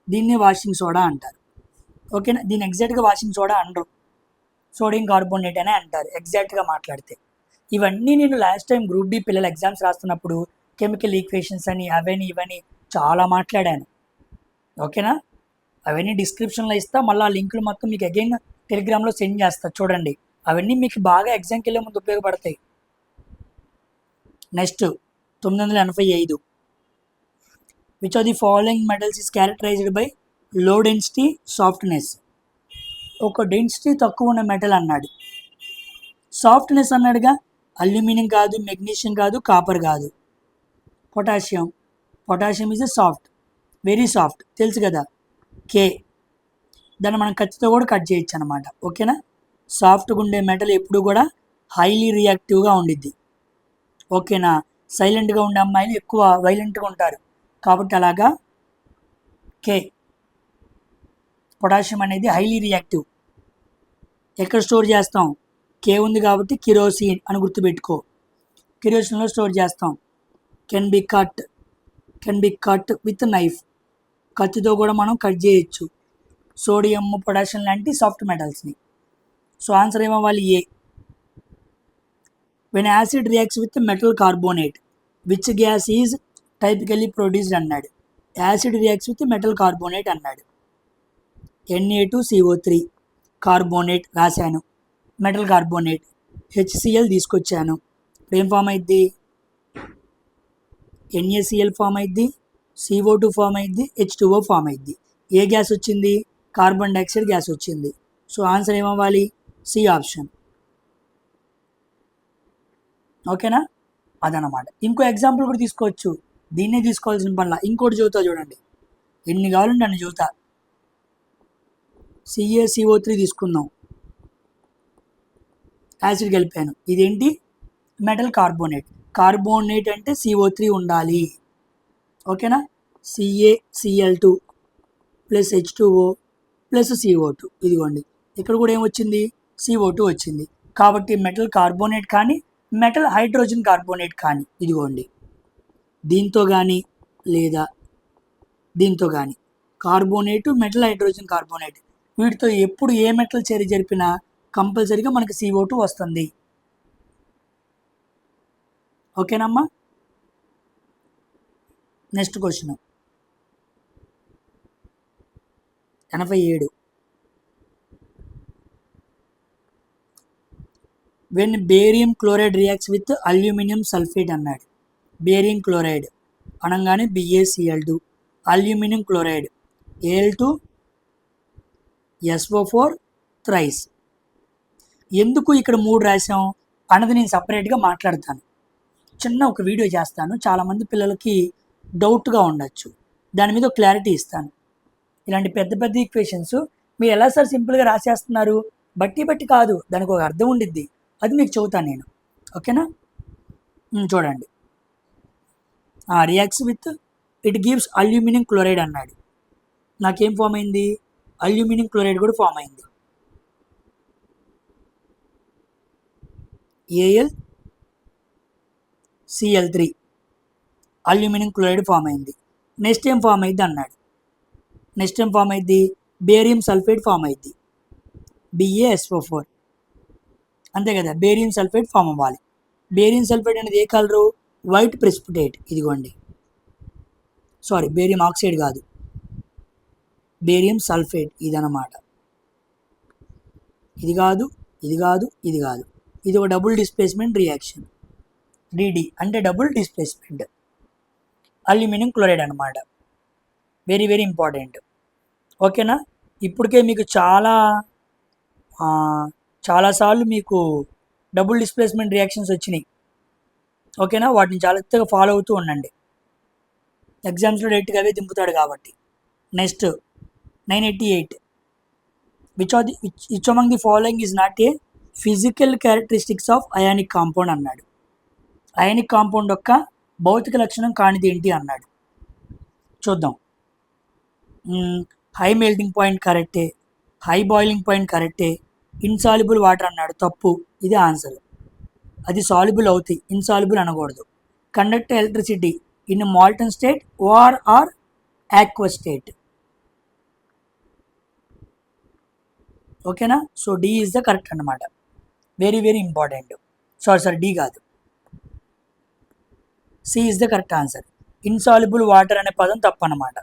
దీన్ని వాషింగ్ సోడా అంటారు. ఓకేనా, దీన్ని ఎగ్జాక్ట్గా వాషింగ్ సోడా అనరు, సోడియం కార్బోనేట్ అనే అంటారు ఎగ్జాక్ట్గా మాట్లాడితే. ఇవన్నీ నేను లాస్ట్ టైం గ్రూప్ డి పిల్లల ఎగ్జామ్స్ రాస్తున్నప్పుడు కెమికల్ ఈక్వేషన్స్ అని అవని ఇవని చాలా మాట్లాడాను. ఓకేనా, అవన్నీ డిస్క్రిప్షన్లో ఇస్తా, మళ్ళీ ఆ లింకులు మొత్తం మీకు అగైన్ టెలిగ్రామ్లో సెండ్ చేస్తా, చూడండి. అవన్నీ మీకు బాగా ఎగ్జామ్కి వెళ్ళే ముందు ఉపయోగపడతాయి. Next 985, which of the following metals is characterised by low density softness. ఒక డెన్సిటీ తక్కువ ఉన్న మెటల్ అన్నాడు, సాఫ్ట్నెస్ అన్నాడుగా. అల్యూమినియం కాదు, మెగ్నీషియం కాదు, కాపర్ కాదు, potassium is soft, very soft, తెలుసు కదా, కే. దాన్ని మనం కత్తితో కూడా కట్ చేయొచ్చు అనమాట. ఓకేనా, సాఫ్ట్గా ఉండే మెటల్ ఎప్పుడు కూడా హైలీ రియాక్టివ్గా ఉండిద్ది. ఓకేనా, సైలెంట్గా ఉండే అమ్మాయిలు ఎక్కువ వైలెంట్గా ఉంటారు, కాబట్టి అలాగా కే. పొటాషియం అనేది హైలీ రియాక్టివ్. ఎక్కడ స్టోర్ చేస్తాం? కే ఉంది కాబట్టి కిరోసిన్ అని గుర్తుపెట్టుకో, కిరోసిన్లో స్టోర్ చేస్తాం. Can be cut with knife, కత్తితో కూడా మనం కట్ చేయొచ్చు సోడియం, పొటాషియం లాంటి సాఫ్ట్ మెటల్స్ని. సో ఆన్సర్ ఏమవ్వాలి? A. When acid reacts with metal carbonate which gas is typically produced అన్నాడు. Acid reacts with metal carbonate అన్నాడు. Na2CO3 కార్బోనేట్ రాశాను, మెటల్ కార్బోనేట్. హెచ్సిఎల్ తీసుకొచ్చాను. ఇప్పుడు ఏం ఫామ్ అయింది? NaCl ఫామ్ అయింది, CO2 ఫామ్ అయింది, H2O ఫామ్ అయింది. ఏ గ్యాస్ వచ్చింది? కార్బన్ డైఆక్సైడ్ గ్యాస్ వచ్చింది. సో ఆన్సర్ ఏమవ్వాలి? C option. ఓకేనా? అదనమాట. ఇంకో ఎగ్జాంపుల్ కూడా తీసుకోవచ్చు, దీన్నే తీసుకోవాల్సిన పనిలా. ఇంకోటి చదువుతా చూడండి, ఎన్ని కావాలంటే అన్ని చదువుతా. CaCO3 తీసుకుందాం, యాసిడ్ కలిపాను. ఇదేంటి? Metal carbonate. కార్బోనేట్ అంటే CO3 ఉండాలి. ఓకేనా? CaCl2 plus H2O plus CO2. ఇదిగోండి, ఇక్కడ కూడా ఏమొచ్చింది? CO2 వచ్చింది. కాబట్టి మెటల్ కార్బోనేట్ కానీ మెటల్ హైడ్రోజన్ కార్బోనేట్ కానీ, ఇదిగోండి, దీంతో కానీ లేదా దీంతో కానీ కార్బోనేటు, మెటల్ హైడ్రోజన్ కార్బోనేట్, వీటితో ఎప్పుడు ఏ మెటల్ చర్య జరిపినా కంపల్సరీగా మనకి CO2 వస్తుంది. ఓకేనమ్మా? Next question 87. When barium chloride reacts with aluminium sulphate అన్నాడు. బేరియం క్లోరైడ్ అనగానే BaCl2, aluminium chloride Al2SO4 thrice. ఎందుకు ఇక్కడ 3 రాసాం అన్నది నేను సపరేట్గా మాట్లాడతాను. చిన్న ఒక వీడియో చేస్తాను, చాలామంది పిల్లలకి డౌట్గా ఉండొచ్చు, దాని మీద క్లారిటీ ఇస్తాను. ఇలాంటి పెద్ద పెద్ద ఈక్వేషన్స్ మీరు ఎలా సార్ సింపుల్గా రాసేస్తున్నారు? బట్టి కాదు, దానికి ఒక అర్థం ఉండిద్ది, అది మీకు చెబుతాను నేను. ఓకేనా? చూడండి, reacts with it gives aluminium chloride అన్నాడు. నాకేం ఫామ్ అయింది? అల్యూమినియం క్లోరైడ్ కూడా ఫామ్ అయింది. AlCl3 అల్యూమినియం క్లోరైడ్ ఫామ్ అయింది. నెక్స్ట్ ఏం ఫామ్ అయింది అన్నాడు. నెక్స్ట్ ఏం ఫామ్ అయింది? బేరియం సల్ఫేట్ ఫామ్ అయింది, BaSO4. అంతే కదా, బేరియం సల్ఫేట్ ఫామ్ అవ్వాలి. బేరియం సల్ఫేట్ అనేది ఏ కలరు? White precipitate. ఇదిగోండి, సారీ, బేరియం ఆక్సైడ్ కాదు, బేరియం సల్ఫేట్. ఇదన్నమాట. ఇది కాదు, ఇది కాదు, ఇది కాదు, ఇది ఒక డబుల్ డిస్ప్లేస్మెంట్ రియాక్షన్, DD అంటే డబుల్ డిస్ప్లేస్మెంట్. అల్యూమినియం క్లోరైడ్ అనమాట. Very very important. ఓకేనా? ఇప్పటికే మీకు చాలాసార్లు మీకు డబుల్ డిస్ప్లేస్మెంట్ రియాక్షన్స్ వచ్చినాయి. ఓకేనా? వాటిని జాగ్రత్తగా ఫాలో అవుతూ ఉండండి, ఎగ్జామ్స్లో డైరెక్ట్గా అవే దింపుతాడు కాబట్టి. Next 988. Which among the following is not a physical characteristics of ionic compound అన్నాడు. అయానిక్ కాంపౌండ్ యొక్క భౌతిక లక్షణం కానిది ఏంటి అన్నాడు. చూద్దాం. హై మెల్టింగ్ పాయింట్ కరెక్టే, హై బాయిలింగ్ పాయింట్ కరెక్టే, ఇన్సాల్యుబుల్ వాటర్ అన్నాడు, తప్పు. ఇది ఆన్సర్. అది సాల్యుబుల్ అవుతాయి, ఇన్సాల్యుబుల్ అనకూడదు. Conduct electricity in molten state or aqueous state. ఓకేనా? So D is the correct అన్నమాట. Very very important. Sorry, D కాదు, C is the correct answer. Insoluble water అనే పదం తప్పు అన్నమాట,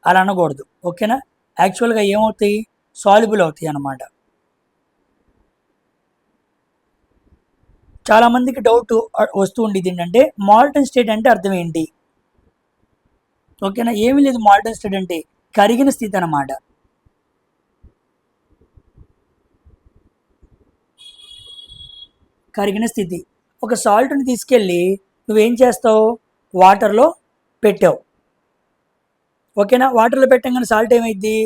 అలా అనకూడదు. ఓకేనా? యాక్చువల్గా ఏమవుతాయి? సాల్యుబుల్ అవుతాయి అన్నమాట. చాలామందికి డౌట్ వస్తూ ఉండేది ఏంటంటే మాల్టన్ స్టేట్ అంటే అర్థం ఏంటి? ఓకేనా? ఏమీ లేదు, మాల్టన్ స్టేట్ అంటే కరిగిన స్థితి అన్నమాట. కరిగిన స్థితి. ఒక సాల్ట్ని తీసుకెళ్ళి నువ్వేం చేస్తావు? వాటర్లో పెట్టావు. ఓకేనా? వాటర్లో పెట్టంగానే సాల్ట్ ఏమైద్ది?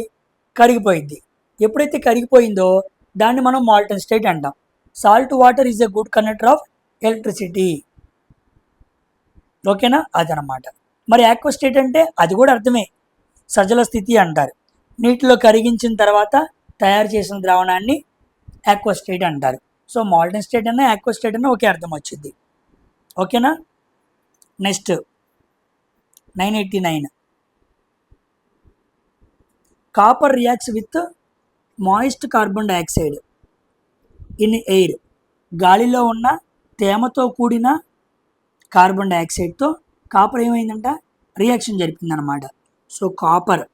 కరిగిపోయిద్ది. ఎప్పుడైతే కరిగిపోయిందో దాన్ని మనం మాల్టన్ స్టేట్ అంటాం. Salt water is a good conductor of electricity. ఓకేనా? అదనమాట. మరి ఆక్వస్ స్టేట్ అంటే అది కూడా అర్థమే, సజల స్థితి అంటారు. నీటిలో కరిగించిన తర్వాత తయారు చేసిన ద్రావణాన్ని ఆక్వస్ స్టేట్ అంటారు. సో మాల్టన్ స్టేట్ అన్నా ఆక్వస్ స్టేట్ అన్నా ఒకే అర్థం వచ్చింది. ఓకేనా? Next 989. Copper reacts with moist carbon dioxide in air. గాలిలో ఉన్న తేమతో కూడిన కార్బన్ డైఆక్సైడ్తో కాపర్ ఏమైందంట? రియాక్షన్ జరిపిందనమాట. So copper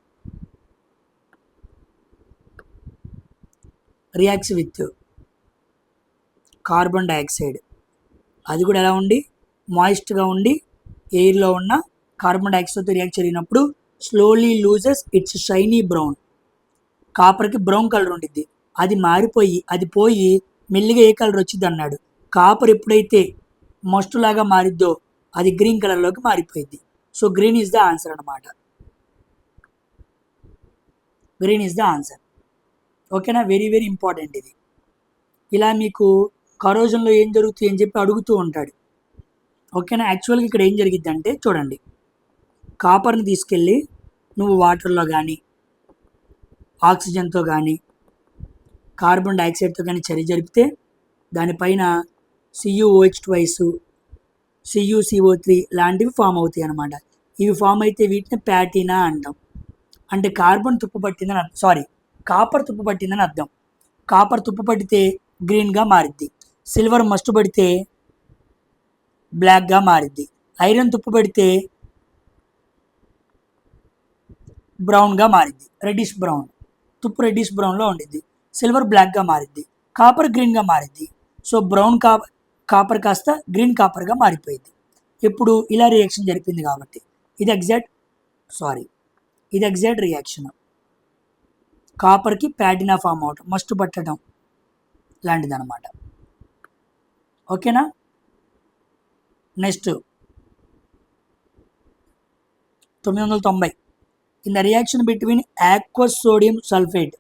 reacts with carbon dioxide, అది కూడా ఎలా ఉండి మాయిస్ట్గా ఉండి ఎయిర్లో ఉన్న కార్బన్ డైఆక్సైడ్తో రియాక్ట్ జరిగినప్పుడు slowly loses its shiny brown. కాపర్కి బ్రౌన్ కలర్ ఉండిద్ది, అది మారిపోయి అది పోయి మెల్లిగా ఏ కలర్ వచ్చింది అన్నాడు. కాపర్ ఎప్పుడైతే మస్ట్ లాగా మారిద్దో అది గ్రీన్ కలర్లోకి మారిపోయింది. So green is the answer అనమాట. Green is the answer. ఓకేనా, వెరీ వెరీ ఇంపార్టెంట్ ఇది. ఇలా మీకు కరోజన్లో ఏం జరుగుతుంది అని చెప్పి అడుగుతూ ఉంటాడు. ఓకేనా, యాక్చువల్గా ఇక్కడ ఏం జరిగిద్ది అంటే చూడండి, కాపర్ని తీసుకెళ్ళి నువ్వు వాటర్లో కానీ ఆక్సిజన్తో కానీ కార్బన్ డైఆక్సైడ్తో కానీ చర్య జరిపితే దానిపైన CuOH2 CuCO3 లాంటివి ఫామ్ అవుతాయి అన్నమాట. ఇవి ఫామ్ అయితే వీటిని ప్యాటీనా అంటాం. అంటే కాపర్ తుప్పు పట్టిందని అర్థం. కాపర్ తుప్పు పట్టితే గ్రీన్గా మారిద్ది, సిల్వర్ మస్ట్ పడితే బ్లాక్గా మారిద్ది, ఐరన్ తుప్పు పడితే బ్రౌన్గా మారిద్ది, రెడ్డిష్ బ్రౌన్. తుప్పు రెడ్డిష్ బ్రౌన్లో ఉండిద్ది, సిల్వర్ బ్లాక్గా మారిద్ది, కాపర్ గ్రీన్గా మారిద్ది. సో బ్రౌన్ కాపర్ కాస్త గ్రీన్ కాపర్గా మారిపోయింది. ఇప్పుడు ఇలా రియాక్షన్ జరిపింది కాబట్టి ఇది ఎగ్జాక్ట్ రియాక్షన్. కాపర్కి ప్యాటినా ఫామ్ అవటం, మస్ట్ పట్టడం లాంటిది అనమాట. ఓకేనా, next 990. In the reaction between aqueous sodium sulfate,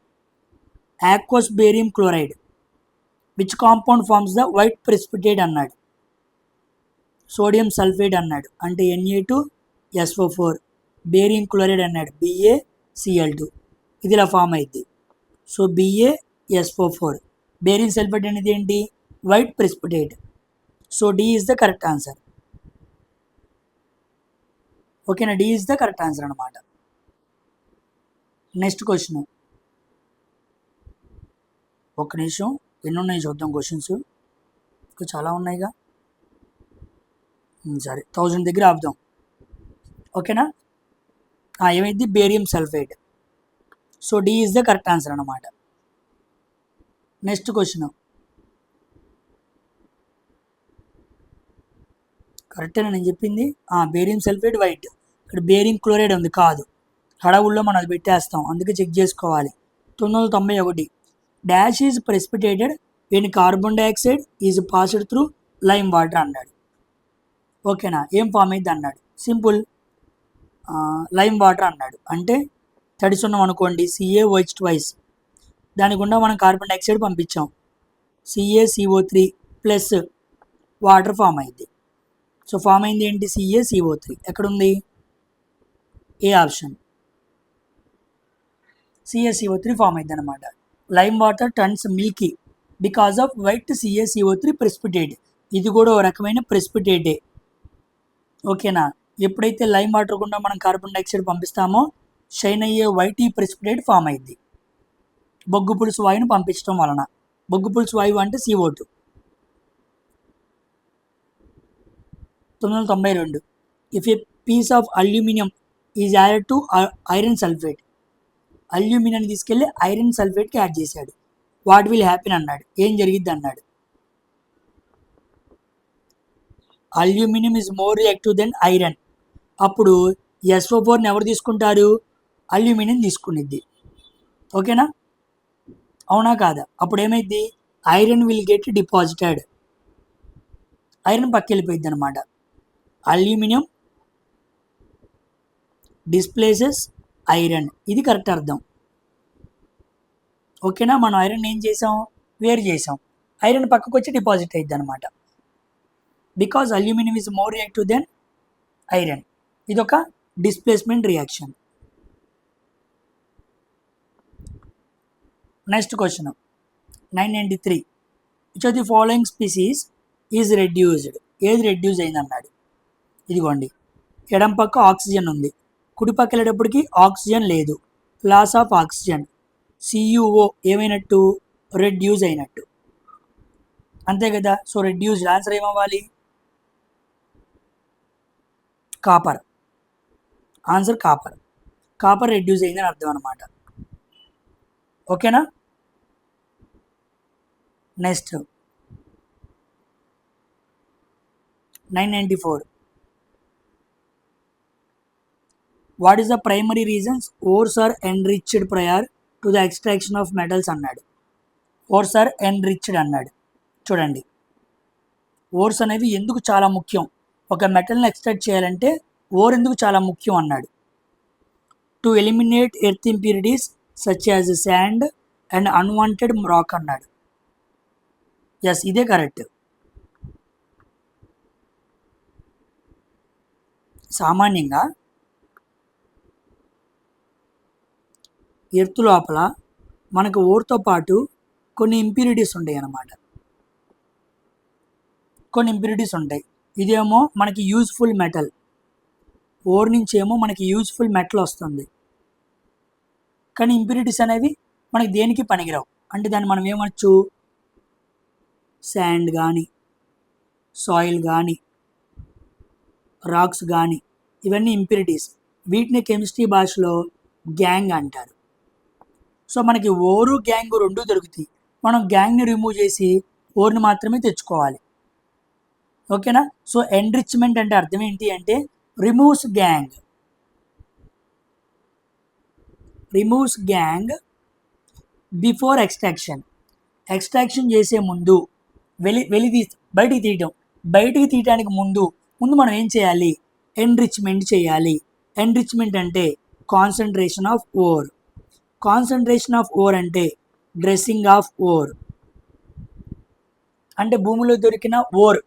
aqueous barium chloride, which compound forms the white precipitate అన్నాడు. సోడియం సల్ఫేట్ అన్నాడు అంటే Na2SO4, బేరియం క్లోరైడ్ అన్నాడు BaCl2. ఇది ఇలా ఫామ్ అయింది. సో BaSO4, బేరియం సల్ఫేట్ అనేది ఏంటి, white precipitate. So D is the correct answer. ఓకేనా, D is the correct answer అనమాట. నెక్స్ట్ క్వశ్చన్, ఒక్క నిమిషం, ఎన్ని ఉన్నాయి చూద్దాం క్వశ్చన్స్. ఇంకా చాలా ఉన్నాయిగా, సరే 1000 దగ్గర ఆపుదాం. ఓకేనా, ఏమైంది, barium sulphate. So D is the correct answer అనమాట. నెక్స్ట్ క్వశ్చన్, కరెక్టేనా నేను చెప్పింది? బేరియం సల్ఫేట్ వైట్, ఇక్కడ బేరియం క్లోరైడ్ ఉంది, కాదు, హడావుల్లో మనం అది పెట్టేస్తాం, అందుకే చెక్ చేసుకోవాలి. 991. Dash is precipitated when carbon dioxide is passed through lime water అన్నాడు. ఓకేనా, ఏం ఫామ్ అయింది అన్నాడు, సింపుల్, లైమ్ వాటర్ అన్నాడు. అంటే తడిసున్నాం అనుకోండి, CaOH2, దాని గుండా మనం కార్బన్ డైఆక్సైడ్ పంపించాం, CaCO3 ప్లస్ వాటర్ ఫామ్ అయింది. సో ఫామ్ అయింది ఏంటి, CaCO3. ఎక్కడుంది, ఏ ఆప్షన్, CaCO3 ఫామ్ అయింది అనమాట. Lime water turns Milky because off white CaCO3 precipitate. ఇది కూడా ఒక రకమైన ప్రెసిపిటేటే. ఓకేనా, ఎప్పుడైతే లైమ్ వాటర్ గుండా మనం కార్బన్ డైఆక్సైడ్ పంపిస్తామో షైన్ అయ్యే వైట్ ప్రెసిపిటేట్ ఫామ్ అయింది, బొగ్గు పులుసు వాయువుని పంపించడం వలన. బొగ్గు పులుసు వాయువు అంటే CO2. 992. If a piece of aluminium is added to iron sulphate, అల్యూమినియాన్ని తీసుకెళ్ళి ఐరన్ సల్ఫేట్కి యాడ్ చేశాడు, వాట్ విల్ హ్యాపెన్ అన్నాడు, ఏం జరిగిద్ది అన్నాడు. Aluminium is more reactive than iron. అప్పుడు SO4ని ఎవరు తీసుకుంటారు, అల్యూమినియం తీసుకునిద్ది. ఓకేనా, అవునా కాదా? అప్పుడు ఏమైంది, iron will get deposited, iron పక్క వెళ్ళిపోయింది అనమాట. అల్యూమినియం డిస్ప్లేసెస్ ఐరన్, ఇది కరెక్ట్ అర్థం. ఓకేనా, మనం ఐరన్ ఏం చేసాం, వేరు చేసాం, ఐరన్ పక్కకు వచ్చి డిపాజిట్ అయ్యిద్ది అనమాట. Because aluminium is more reactive than iron. ఇదొక displacement reaction. Next question 993. Which of the following species is reduced, ఏది రెడ్యూస్ అయింది అన్నాడు. ఇదిగోండి, ఎడం పక్క ఆక్సిజన్ ఉంది, కుడి పక్క వెళ్ళేటప్పటికి ఆక్సిజన్ లేదు, లాస్ ఆఫ్ ఆక్సిజన్, CuO ఏమైనట్టు, రెడ్యూస్ అయినట్టు, అంతే కదా. సో రెడ్యూస్ ఆన్సర్ ఏమవ్వాలి, copper. Answer copper. Copper reduce అయిందని అర్థం అనమాట. ఓకేనా, next 994. What is the primary reasons ores are enriched prior to the extraction of metals అన్నాడు. ఓర్స్ ఆర్ ఎన్రిచ్డ్ అన్నాడు. చూడండి, ఓర్స్ అనేవి ఎందుకు చాలా ముఖ్యం, ఒక మెటల్ని ఎక్స్ట్రాక్ట్ చేయాలంటే ఓర్ ఎందుకు చాలా ముఖ్యం అన్నాడు. To eliminate earth impurities such as sand and unwanted rock అన్నాడు. ఎస్, ఇదే కరెక్ట్. సామాన్యంగా ఎర్త్ లోపల మనకు ఓర్తో పాటు కొన్ని ఇంప్యూరిటీస్ ఉంటాయి అన్నమాట. కొన్ని ఇంప్యూరిటీస్ ఉంటాయి. ఇదేమో మనకి యూజ్ఫుల్ మెటల్, ఓర్ నుంచి ఏమో మనకి యూజ్ఫుల్ మెటల్ వస్తుంది. కానీ ఇంప్యూరిటీస్ అనేవి మనకి దేనికి పనికిరావు. అంటే దాన్ని మనం ఏమనొచ్చు, శాండ్ కానీ, సాయిల్ కానీ, రాక్స్ కానీ, ఇవన్నీ ఇంప్యూరిటీస్. వీటిని కెమిస్ట్రీ భాషలో గ్యాంగ్ అంటారు. సో మనకి ఓరు గ్యాంగ్ రెండు దొరుకుతాయి. మనం గ్యాంగ్ని రిమూవ్ చేసి ఓర్ని మాత్రమే తెచ్చుకోవాలి. ఓకేనా? సో ఎన్రిచ్మెంట్ అంటే అర్థం ఏంటి అంటే removes gang. Removes gang before extraction. Extraction చేసే ముందు బయటికి తీయటానికి ముందు మనం ఏం చేయాలి, ఎన్రిచ్మెంట్ చేయాలి. ఎన్రిచ్మెంట్ అంటే concentration of ore. Concentration of ore అంటే డ్రెస్సింగ్ ఆఫ్ ఓర్. అంటే భూమిలో దొరికిన ఓర్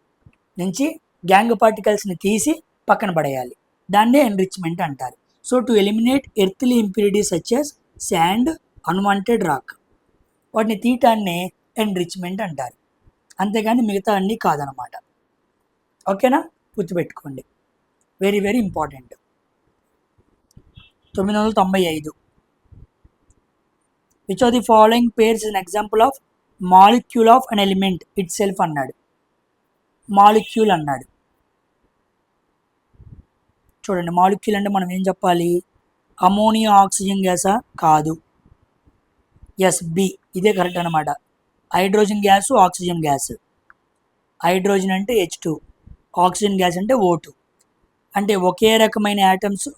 నుంచి గ్యాంగ్ పార్టికల్స్ని తీసి పక్కన పడేయాలి. దాన్నే ఎన్రిచ్మెంట్ అంటారు. So to eliminate earthly impurities such as sand, unwanted rock, వాటిని తీయటాన్నే ఎన్రిచ్మెంట్ అంటారు. అంతేగాని మిగతా అన్నీ కాదనమాట. ఓకేనా? గుర్తుపెట్టుకోండి, very very important. 995. Which of the following pairs in example of molecule of an element it self అన్నాడు. మాలిక్యూల్ అన్నాడు. చూడండి, మాలిక్యూల్ అంటే మనం ఏం చెప్పాలి, అమోనియా ఆక్సిజన్ గ్యాసా? కాదు. ఎస్, బి, ఇదే కరెక్ట్ అనమాట. Hydrogen gas, oxygen gas. Hydrogen అంటే H2, ఆక్సిజన్ గ్యాస్ అంటే O2. అంటే ఒకే రకమైన atoms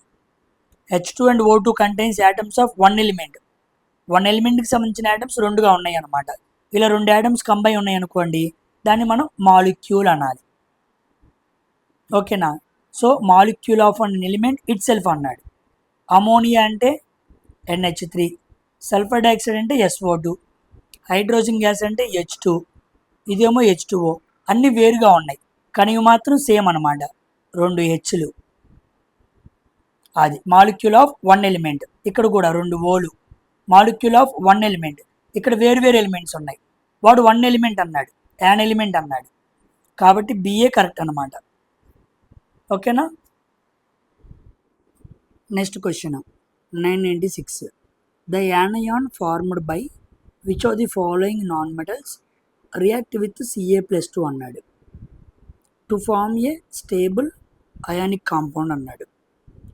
H2 and O2 contains atoms of one element. One ఎలిమెంట్కి సంబంధించిన యాటమ్స్ రెండుగా ఉన్నాయి అన్నమాట. ఇలా రెండు యాటమ్స్ కంబైన్ ఉన్నాయి అనుకోండి, దాన్ని మనం మాలిక్యూల్ అనాలి. ఓకేనా? So molecule of an element it self అన్నాడు. అమోనియా అంటే NH3, సల్ఫర్ డైఆక్సైడ్ అంటే SO2, హైడ్రోజన్ గ్యాస్ అంటే H2, ఇదేమో H2O. అన్నీ వేరుగా ఉన్నాయి కానీ ఇవి మాత్రం సేమ్ అనమాట, రెండు హెచ్లు. అది మాలిక్యూల్ ఆఫ్ వన్ ఎలిమెంట్. ఇక్కడ కూడా రెండు ఓలు. Molecule of one element. ఇక్కడ వేరు వేరు ఎలిమెంట్స్ ఉన్నాయి. వాడు వన్ ఎలిమెంట్ అన్నాడు, యాన్ ఎలిమెంట్ అన్నాడు. కాబట్టి బిఏ కరెక్ట్ అనమాట. ఓకేనా? Next question 996. The anion formed by which of the following non metals react with Ca+2 అన్నాడు. To form a stable ionic compound అన్నాడు.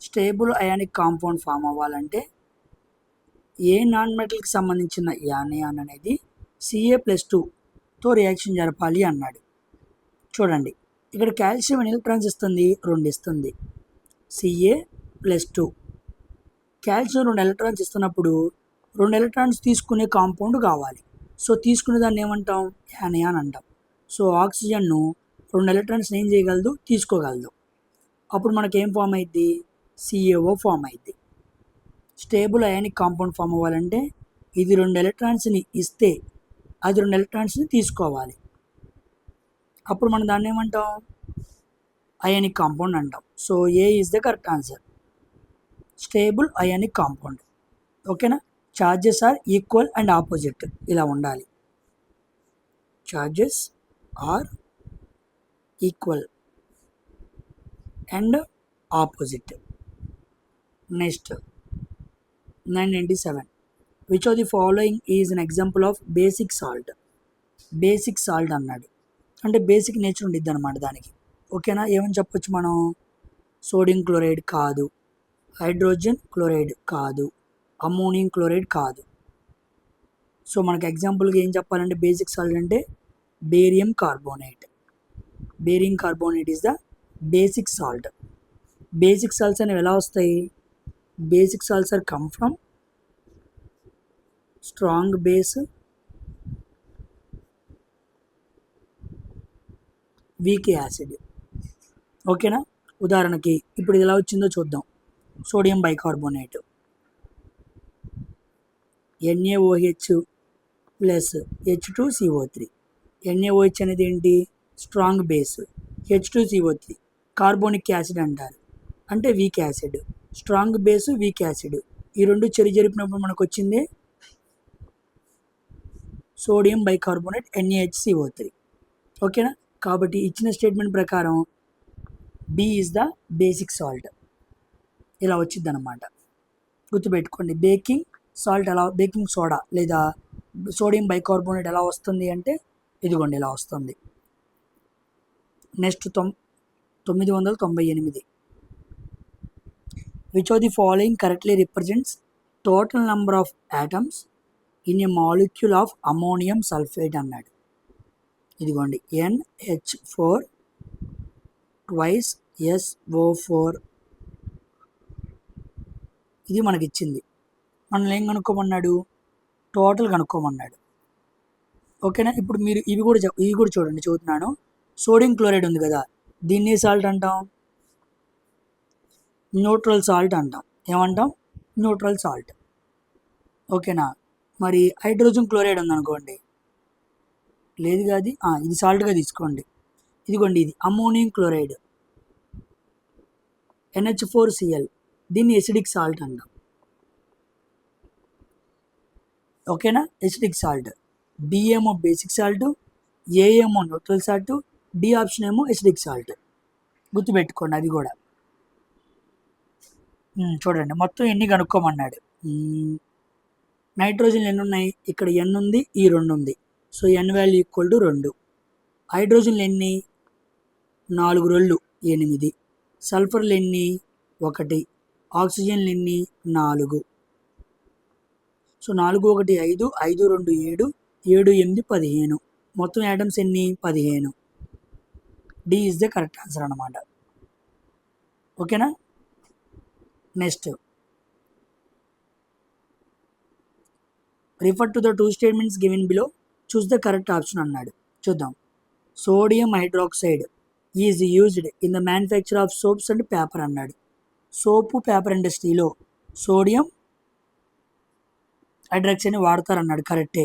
స్టేబుల్ అయానిక్ కాంపౌండ్ ఫామ్ అవ్వాలంటే ఏ నాన్ మెటల్కి సంబంధించిన యానయాన్ అనేది Ca+2తో రియాక్షన్ జరపాలి అన్నాడు. చూడండి, ఇక్కడ కాల్షియం ఎన్ని ఎలక్ట్రాన్స్ ఇస్తుంది, 2 ఇస్తుంది. Ca+2 కాల్షియం 2 ఎలక్ట్రాన్స్ ఇస్తున్నప్పుడు 2 ఎలక్ట్రాన్స్ తీసుకునే కాంపౌండ్ కావాలి. సో తీసుకునే దాన్ని ఏమంటాం, యానయాన్ అంటాం. సో ఆక్సిజన్ను 2 ఎలక్ట్రాన్స్ ఏం చేయగలదు, తీసుకోగలదు. అప్పుడు మనకేం ఫామ్ అయింది, CaO ఫామ్ అయింది. స్టేబుల్ అయానిక్ కాంపౌండ్ ఫామ్ అవ్వాలంటే ఇది 2 ఎలక్ట్రాన్స్ని ఇస్తే అది 2 ఎలక్ట్రాన్స్ని తీసుకోవాలి. అప్పుడు మనం దాన్ని ఏమంటాం, అయానిక్ కాంపౌండ్ అంటాం. So A is the correct answer, stable ionic compound. ఓకేనా? Charges are equal and opposite, ఇలా ఉండాలి. Charges are equal and opposite. Next 997. Which of the following is an example of basic salt. Basic salt అన్నాడు అంటే బేసిక్ నేచర్ ఉండిద్ది అనమాట దానికి. ఓకేనా? ఏమని చెప్పొచ్చు మనం, సోడియం క్లోరైడ్ కాదు, హైడ్రోజన్ క్లోరైడ్ కాదు, అమ్మోనియం క్లోరైడ్ కాదు. సో మనకు ఎగ్జాంపుల్గా ఏం చెప్పాలంటే బేసిక్ సాల్ట్ అంటే barium carbonate. Barium carbonate is the basic salt. Basic salts అనేవి ఎలా వస్తాయి? Basic salts are come from strong base, weak acid. ఓకేనా? ఉదాహరణకి ఇప్పుడు ఇది ఎలా వచ్చిందో చూద్దాం. Sodium bicarbonate NaOH plus H2CO3. NaOH అనేది ఏంటి? Strong base. H2CO3 carbonic acid అంటారు, అంటే weak acid. Strong base, weak acid, ఈ రెండు జరిపినప్పుడు మనకు వచ్చింది సోడియం బైకార్బోనేట్ NaHCO3. ఓకేనా? కాబట్టి ఇచ్చిన స్టేట్మెంట్ ప్రకారం B is the basic salt. ఇలా వచ్చింది అనమాట. గుర్తుపెట్టుకోండి. బేకింగ్ సాల్ట్ ఎలా, బేకింగ్ సోడా లేదా సోడియం బైకార్బోనేట్ ఎలా వస్తుంది అంటే ఇదిగోండి ఇలా వస్తుంది. Next 998. Which of the following correctly represents total number of atoms in a molecule of ammonium sulphate అన్నాడు. ఇదిగోండి NH4 ట్వైస్ SO4. ఇది మనకి ఇచ్చింది. మనల్ని ఏం కనుక్కోమన్నాడు? టోటల్ కనుక్కోమన్నాడు. ఓకేనా? ఇప్పుడు మీరు ఇవి కూడా చూడండి, చదువుతున్నాను. సోడియం క్లోరైడ్ ఉంది కదా, దీన్ని సాల్ట్ అంటాం, న్యూట్రల్ సాల్ట్ అంటాం. ఏమంటాం? Neutral salt. ఓకేనా? మరి హైడ్రోజన్ క్లోరైడ్ ఉందనుకోండి, లేదు కాదు, ఇది సాల్ట్గా తీసుకోండి. ఇదిగోండి ఇది అమోనియం క్లోరైడ్ NH4Cl, దీన్ని ఎసిడిక్ సాల్ట్ అంటాం. ఓకేనా? Acidic salt. B ఏమో బేసిక్ సాల్ట్, A ఏమో న్యూట్రల్ సాల్ట్, D ఆప్షన్ ఏమో ఎసిడిక్ సాల్ట్. గుర్తుపెట్టుకోండి అది కూడా. చూడండి మొత్తం ఎన్ని కనుక్కోమన్నాడు. నైట్రోజన్ ఎన్ని ఉన్నాయి? ఇక్కడ N ఉంది, ఈ 2 ఉంది. So N value equal to 2. హైడ్రోజన్లు ఎన్ని? 4 రోళ్ళు 8. సల్ఫర్లు ఎన్ని? 1. ఆక్సిజన్లు ఎన్ని? 4. సో 4 1 5, 5 2 7, 7 8 15. మొత్తం యాటమ్స్ ఎన్ని? 15. D is the correct answer అన్నమాట. ఓకేనా? Next refer to the 2 statements given below, choose the correct option అన్నాడు. చూద్దాం. Sodium hydroxide is used in the manufacture of swords and paper అన్నాడు. సోపు పేపర్ ఇండస్ట్రీలో సోడియం హైడ్రాక్సైడ్ని వాడతారు అన్నాడు. కరెక్టే,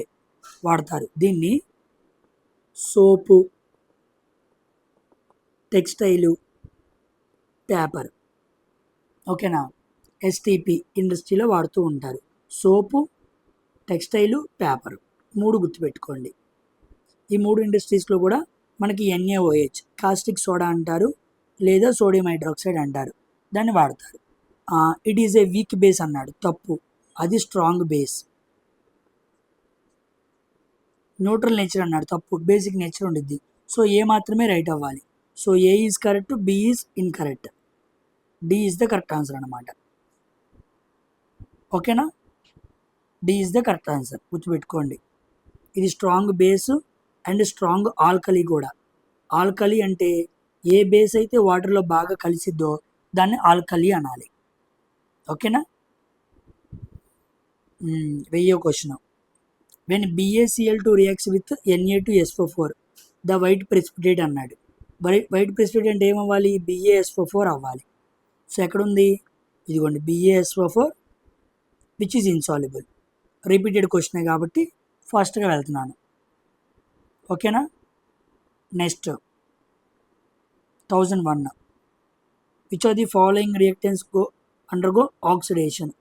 వాడతారు. దీన్ని సోపు, టెక్స్టైలు, పేపర్, ఓకేనా, STP ఇండస్ట్రీలో వాడుతూ ఉంటారు. సోపు, టెక్స్టైలు, పేపర్ 3 గుర్తుపెట్టుకోండి. ఈ 3 ఇండస్ట్రీస్లో కూడా మనకి NaOH కాస్టిక్ సోడా అంటారు, లేదా సోడియం హైడ్రాక్సైడ్ అంటారు, దాన్ని వాడతారు. It is a weak base అన్నాడు. తప్పు, అది స్ట్రాంగ్ బేస్. న్యూట్రల్ నేచర్ అన్నాడు. తప్పు, బేసిక్ నేచర్ ఉండిద్ది. సో ఏ మాత్రమే రైట్ అవ్వాలి. So A is correct, B is incorrect. D is the correct answer అన్నమాట. ఓకేనా? D is the correct answer. గుర్తుపెట్టుకోండి. ఇది strong base and strong alkali కూడా. ఆల్కలీ అంటే ఏ బేస్ అయితే వాటర్లో బాగా కలిసిద్దో దాన్ని ఆల్కలీ అనాలి. ఓకేనా? 1000 question. When BaCl2 reacts with Na2SO4 the white precipitate అన్నాడు. వైట్ ప్రెసిపిటేట్ అంటే ఏమవ్వాలి? BaSO4 అవ్వాలి. సో ఎక్కడుంది? ఇదిగోండి BaSO4 which is insoluble. Repeated క్వశ్చనే కాబట్టి ఫాస్ట్గా వెళ్తున్నాను. ఓకేనా? Next 1001. Which are the following reactants undergo oxidation.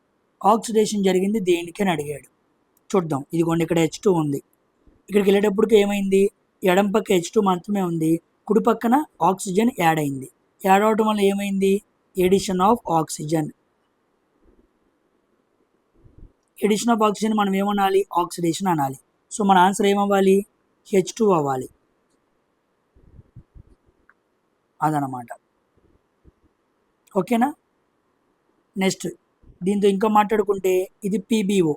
Oxidation జరిగింది దేనికి అని అడిగాడు. చూద్దాం. ఇదిగోండి ఇక్కడ H2 ఉంది. ఇక్కడికి వెళ్ళేటప్పటికి ఏమైంది? ఎడం పక్క H2 మాత్రమే ఉంది, కుడి పక్కన ఆక్సిజన్ యాడ్ అయింది. యాడ్ అవడం వల్ల ఏమైంది? Addition of oxygen. Addition of oxygen మనం ఏమనాలి? ఆక్సిడేషన్ అనాలి. సో మన ఆన్సర్ ఏమవ్వాలి? H2 అవ్వాలి. అదనమాట. ఓకేనా? నెక్స్ట్ దీంతో ఇంకా మాట్లాడుకుంటే ఇది PbO.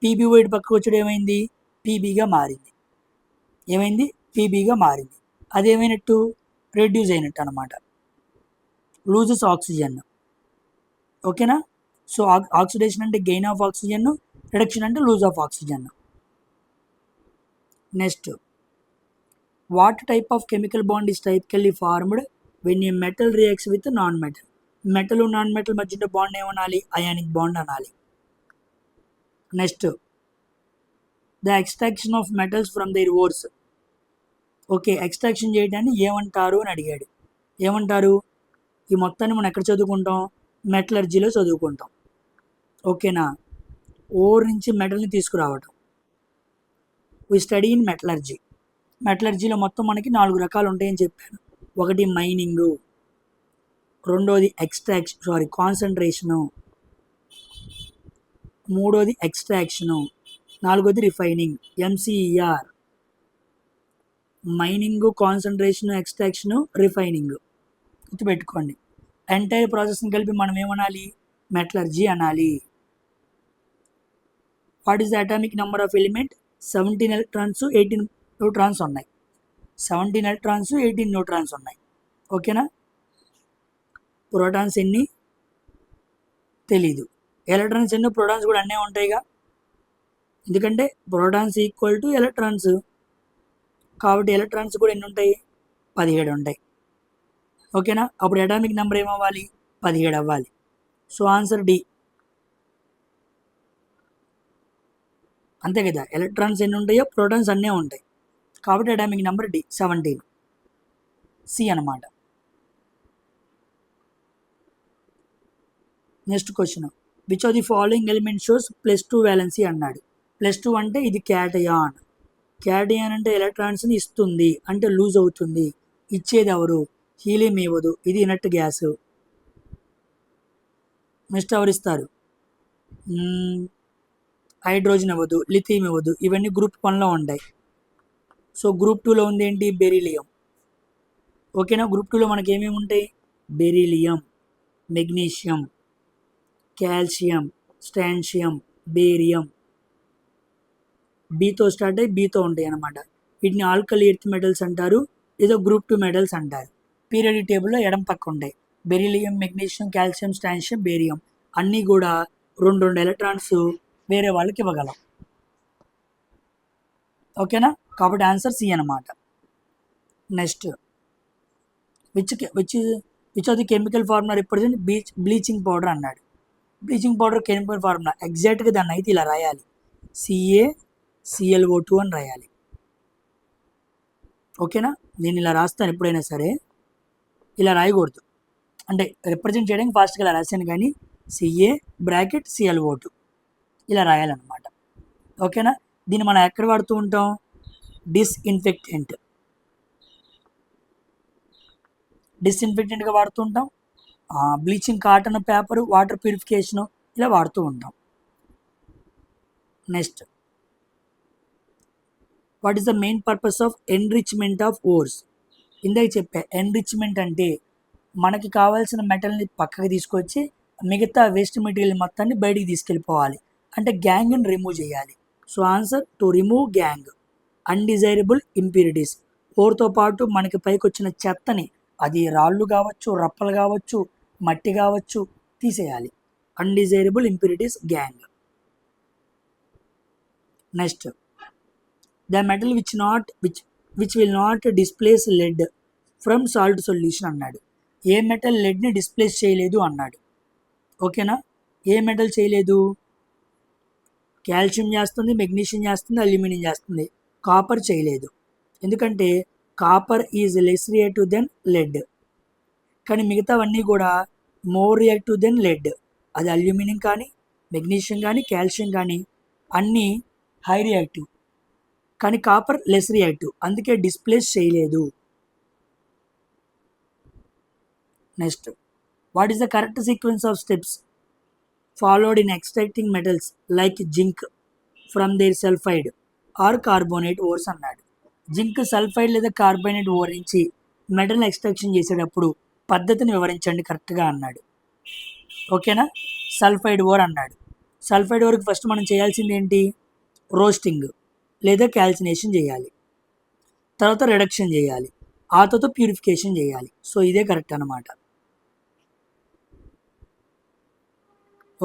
PbO ఇటు పక్కకు వచ్చాడు, ఏమైంది? Pbగా మారింది. ఏమైంది? Pbగా మారింది. అదేమైనట్టు? రెడ్యూస్ అయినట్టు అనమాట. Loses oxygen. ఓకేనా? సో ఆక్సిడేషన్ అంటే గెయిన్ ఆఫ్ ఆక్సిజన్, రిడక్షన్ అంటే lose of oxygen. Next, what type of chemical bond is typically formed when a metal reacts with non metal? Metal non metal మధ్య బాండ్ ఏమనాలి? అయానిక్ బాండ్ అనాలి. Next, the extraction of metals from their ores. Okay, extraction చేయడాన్ని ఏమంటారు అని అడిగాడు. ఏమంటారు? ఈ మొత్తాన్ని మనం ఎక్కడ చదువుకుంటాం? మెటలర్జీలో చదువుకుంటాం. ఓకేనా? ఓర్ నుంచి మెటల్ని తీసుకురావటం. వి స్టడీ ఇన్ మెటలర్జీ. మెటలర్జీలో మొత్తం మనకి 4 రకాలు ఉంటాయని చెప్పాను. ఒకటి మైనింగు, రెండోది కాన్సన్ట్రేషను, మూడోది ఎక్స్ట్రాక్షను, నాలుగోది రిఫైనింగ్, ఎంసీఈఆర్. మైనింగు, కాన్సన్ట్రేషను, ఎక్స్ట్రాక్షను, రిఫైనింగ్ గుర్తుపెట్టుకోండి. ఎంటైర్ ప్రాసెస్ని కలిపి మనం ఏమనాలి? మెటలర్జీ అనాలి. What is the atomic number of element? 17 electrons 18 neutrons ఉన్నాయి. 17 ఎలక్ట్రాన్స్ 18 న్యూట్రాన్స్ ఉన్నాయి. ఓకేనా? ప్రోటాన్స్ ఎన్ని తెలీదు. ఎలక్ట్రాన్స్ ఎన్ని, ప్రోటాన్స్ కూడా అన్నీ ఉంటాయిగా, ఎందుకంటే ప్రోటాన్స్ ఈక్వల్ టు ఎలక్ట్రాన్స్. కాబట్టి ఎలక్ట్రాన్స్ కూడా ఎన్ని ఉంటాయి? 17 ఉంటాయి. ఓకేనా? అప్పుడు అటామిక్ నెంబర్ ఏమవ్వాలి? 17 అవ్వాలి. So answer D. అంతే కదా, ఎలక్ట్రాన్స్ ఎన్ని ఉంటాయో ప్రోటాన్స్ అన్నీ ఉంటాయి. కాబట్టి అటామిక్ నెంబర్ డి, 17. సి అనమాట. Next question, which of the following element shows +2 valency అన్నాడు. +2 అంటే ఇది క్యాటయాన్. క్యాటయాన్ అంటే ఎలక్ట్రాన్స్ని ఇస్తుంది, అంటే లూజ్ అవుతుంది. ఇచ్చేది ఎవరు? హీలియం ఇవ్వదు, ఇది ఇనర్ట్ గ్యాస్. నెక్స్ట్ ఎవరు ఇస్తారు? హైడ్రోజన్ ఇవ్వదు, లిథియం ఇవ్వదు. ఇవన్నీ గ్రూప్ 1లో ఉంటాయి. సో గ్రూప్ 2లో ఉంది ఏంటి? బెరీలియం. ఓకేనా? గ్రూప్ 2లో మనకి ఏమేమి ఉంటాయి? Beryllium, magnesium, calcium, strontium, barium. బీతో స్టార్ట్ అయ్యి బీతో ఉంటాయి అన్నమాట. వీటిని ఆల్కలీ ఎర్త్ మెటల్స్ అంటారు, ఏదో గ్రూప్ 2 మెటల్స్ అంటారు. పీరియాడిక్ టేబుల్లో ఎడం పక్క ఉంటాయి. Beryllium, magnesium, calcium, strontium, barium అన్నీ కూడా 2 ఎలక్ట్రాన్స్ వేరే వాళ్ళకి ఇవ్వగలం. ఓకేనా? కాబట్టి ఆన్సర్ సి అనమాట. Next, which of the chemical formula represent bleaching powder అన్నాడు. బ్లీచింగ్ పౌడర్ కెమికల్ ఫార్ములా ఎగ్జాక్ట్గా దాన్ని అయితే ఇలా రాయాలి, CaClO2 అని రాయాలి. ఓకేనా? నేను ఇలా రాస్తాను ఎప్పుడైనా సరే, ఇలా రాయకూడదు. అంటే రిప్రజెంట్ చేయడానికి ఫాస్ట్గా ఇలా రాశాను, కానీ CaClO2 ఇలా రాయాలన్నమాట. ఓకేనా? దీన్ని మనం ఎక్కడ వాడుతూ ఉంటాం? డిస్ఇన్ఫెక్టెంట్గా వాడుతూ ఉంటాం. Bleaching, cotton, paper, water purification ఇలా వాడుతూ ఉంటాం. Next, what is the main purpose of enrichment of ores? ఇందాక చెప్పా, ఎన్రిచ్మెంట్ అంటే మనకి కావాల్సిన మెటల్ని పక్కకి తీసుకొచ్చి మిగతా వేస్ట్ మెటీరియల్ మొత్తాన్ని బయటికి తీసుకెళ్ళిపోవాలి, అంటే గ్యాంగ్ని రిమూవ్ చేయాలి. So answer to remove gangue, undesirable impurities. ఓర్తో పాటు మనకి పైకి వచ్చిన చెత్తని, అది రాళ్ళు కావచ్చు, రప్పలు కావచ్చు, మట్టి కావచ్చు, తీసేయాలి. Undesirable impurities gangue. Next, the metal which will not displace lead from salt solution అన్నాడు. ఏ మెటల్ లెడ్ని డిస్ప్లేస్ చేయలేదు అన్నాడు. ఓకేనా? ఏ మెటల్ చేయలేదు? కాల్షియం చేస్తుంది, మెగ్నీషియం చేస్తుంది, అల్యూమినియం చేస్తుంది. కాపర్ చేయలేదు, ఎందుకంటే copper is less reactive than lead. కానీ మిగతావన్నీ కూడా మోర్ రియాక్టివ్ దెన్ లెడ్. అది అల్యూమినియం కానీ, మెగ్నీషియం కానీ, కాల్షియం కానీ అన్నీ హై రియాక్టివ్, కానీ కాపర్ లెస్ రియాక్టివ్, అందుకే డిస్ప్లేస్ చేయలేదు. Next, what is the correct sequence of steps followed in extracting metals like zinc from their sulphide or carbonate ores అన్నాడు. జింక్ సల్ఫైడ్ లేదా కార్బోనేట్ ఓర్ నుంచి మెటల్ ఎక్స్ట్రాక్షన్ చేసేటప్పుడు పద్ధతిని వివరించండి కరెక్ట్గా అన్నాడు. ఓకేనా? సల్ఫైడ్ ఓర్ అన్నాడు. సల్ఫైడ్ ఓర్కి ఫస్ట్ మనం చేయాల్సింది ఏంటి? రోస్టింగ్ లేదా క్యాల్సినేషన్ చేయాలి, తర్వాత రిడక్షన్ చేయాలి, ఆ తర్వాత ప్యూరిఫికేషన్ చేయాలి. సో ఇదే కరెక్ట్ అనమాట.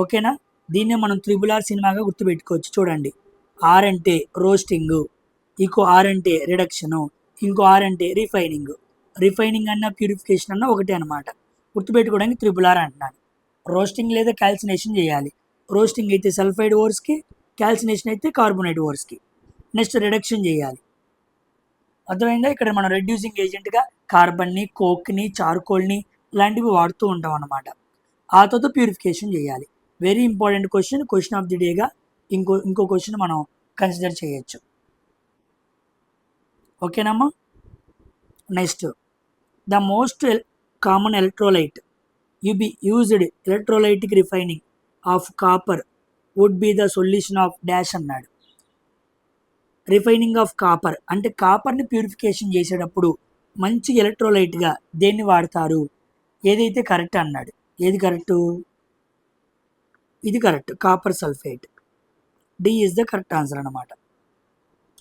ఓకేనా? దీన్నే మనం RRR సినిమాగా గుర్తుపెట్టుకోవచ్చు. చూడండి, ఆర్ అంటే రోస్టింగ్, ఇంకో ఆర్ అంటే రిడక్షను, ఇంకో ఆర్ అంటే రిఫైనింగ్. రిఫైనింగ్ అన్న ప్యూరిఫికేషన్ అన్న ఒకటే అనమాట. గుర్తుపెట్టుకోవడానికి RRR అంటున్నాను. రోస్టింగ్ లేదా క్యాల్సినేషన్ చేయాలి. రోస్టింగ్ అయితే సల్ఫైడ్ ఓర్స్కి, క్యాల్సినేషన్ అయితే కార్బోనేట్ ఓర్స్కి. నెక్స్ట్ రిడక్షన్ చేయాలి. అర్థమైందా? ఇక్కడ మనం రెడ్యూసింగ్ ఏజెంట్గా కార్బన్ని, కోక్ని, చార్కోల్ని ఇలాంటివి వాడుతూ ఉంటాం అన్నమాట. ఆ తర్వాత ప్యూరిఫికేషన్ చేయాలి. Very important question of the డేగా ఇంకో క్వశ్చన్ మనం కన్సిడర్ చేయొచ్చు. ఓకేనమ్మా? Next, the most common electrolyte be used electrolytic refining of copper would be the solution of dash అన్నాడు. రిఫైనింగ్ ఆఫ్ కాపర్ అంటే కాపర్ని ప్యూరిఫికేషన్ చేసేటప్పుడు మంచి ఎలక్ట్రోలైట్గా దేన్ని వాడతారు? ఏదైతే కరెక్ట్ అన్నాడు. ఏది కరెక్టు? ఇది correct, copper sulphate. D is the correct answer అన్నమాట.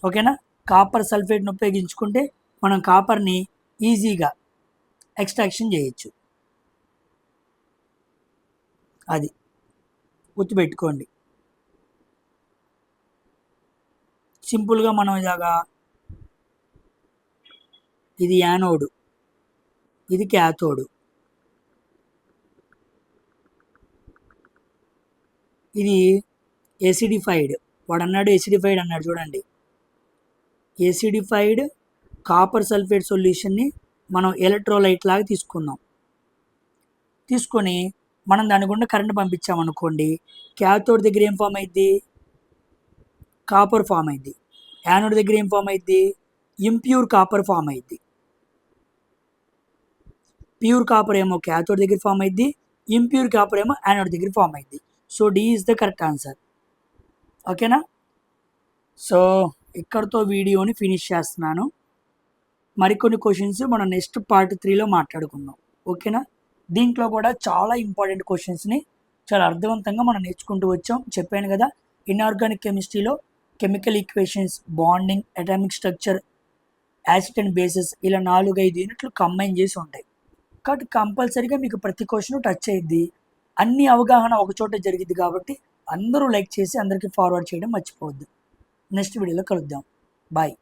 ఓకేనా? కాపర్ సల్ఫేట్ని ఉపయోగించుకుంటే మనం కాపర్ని ఈజీగా ఎక్స్ట్రాక్షన్ చేయొచ్చు. అది గుర్తుపెట్టుకోండి. సింపుల్గా మనం ఇలాగా, ఇది యానోడు, ఇది క్యాథోడు, ఇది ఎసిడిఫైడ్. వాడు అన్నాడు ఎసిడిఫైడ్ అన్నాడు, చూడండి. ఎసిడిఫైడ్ కాపర్ సల్ఫేట్ సొల్యూషన్ని మనం ఎలక్ట్రోలైట్ లాగా తీసుకొని మనం దాని గుండా కరెంట్ పంపించామనుకోండి, క్యాథోడ్ దగ్గర ఏం ఫామ్ అయింది? కాపర్ ఫామ్ అయింది. యానోడ్ దగ్గర ఏం ఫామ్ అయింది? ఇంప్యూర్ కాపర్ ఫామ్ అయింది. ప్యూర్ కాపర్ ఏమో క్యాథోడ్ దగ్గర ఫామ్ అయింది, ఇంప్యూర్ కాపర్ ఏమో యానోడ్ దగ్గర ఫామ్ అయింది. So D is the correct answer. ఓకేనా? సో ఇక్కడితో వీడియోని ఫినిష్ చేస్తున్నాను. మరికొన్ని క్వశ్చన్స్ మనం నెక్స్ట్ పార్ట్ 3లో మాట్లాడుకుందాం. ఓకేనా? దీంట్లో కూడా చాలా ఇంపార్టెంట్ క్వశ్చన్స్ని చాలా అర్థవంతంగా మనం నేర్చుకుంటూ వచ్చాం. చెప్పాను కదా, ఇన్ఆర్గానిక్ కెమిస్ట్రీలో chemical equations, bonding, atomic structure, acid and bases ఇలా 4-5 యూనిట్లు కంబైన్ చేసి ఉంటాయి. కాబట్టి కంపల్సరీగా మీకు ప్రతి క్వశ్చన్ టచ్ అయ్యిద్ది. అన్ని అవగాహన ఒక చోట జరిగిద్ది. కాబట్టి అందరూ లైక్ చేసి అందరికీ ఫార్వర్డ్ చేయడం మర్చిపోవద్దు. నెక్స్ట్ వీడియోలో కలుద్దాం. బాయ్.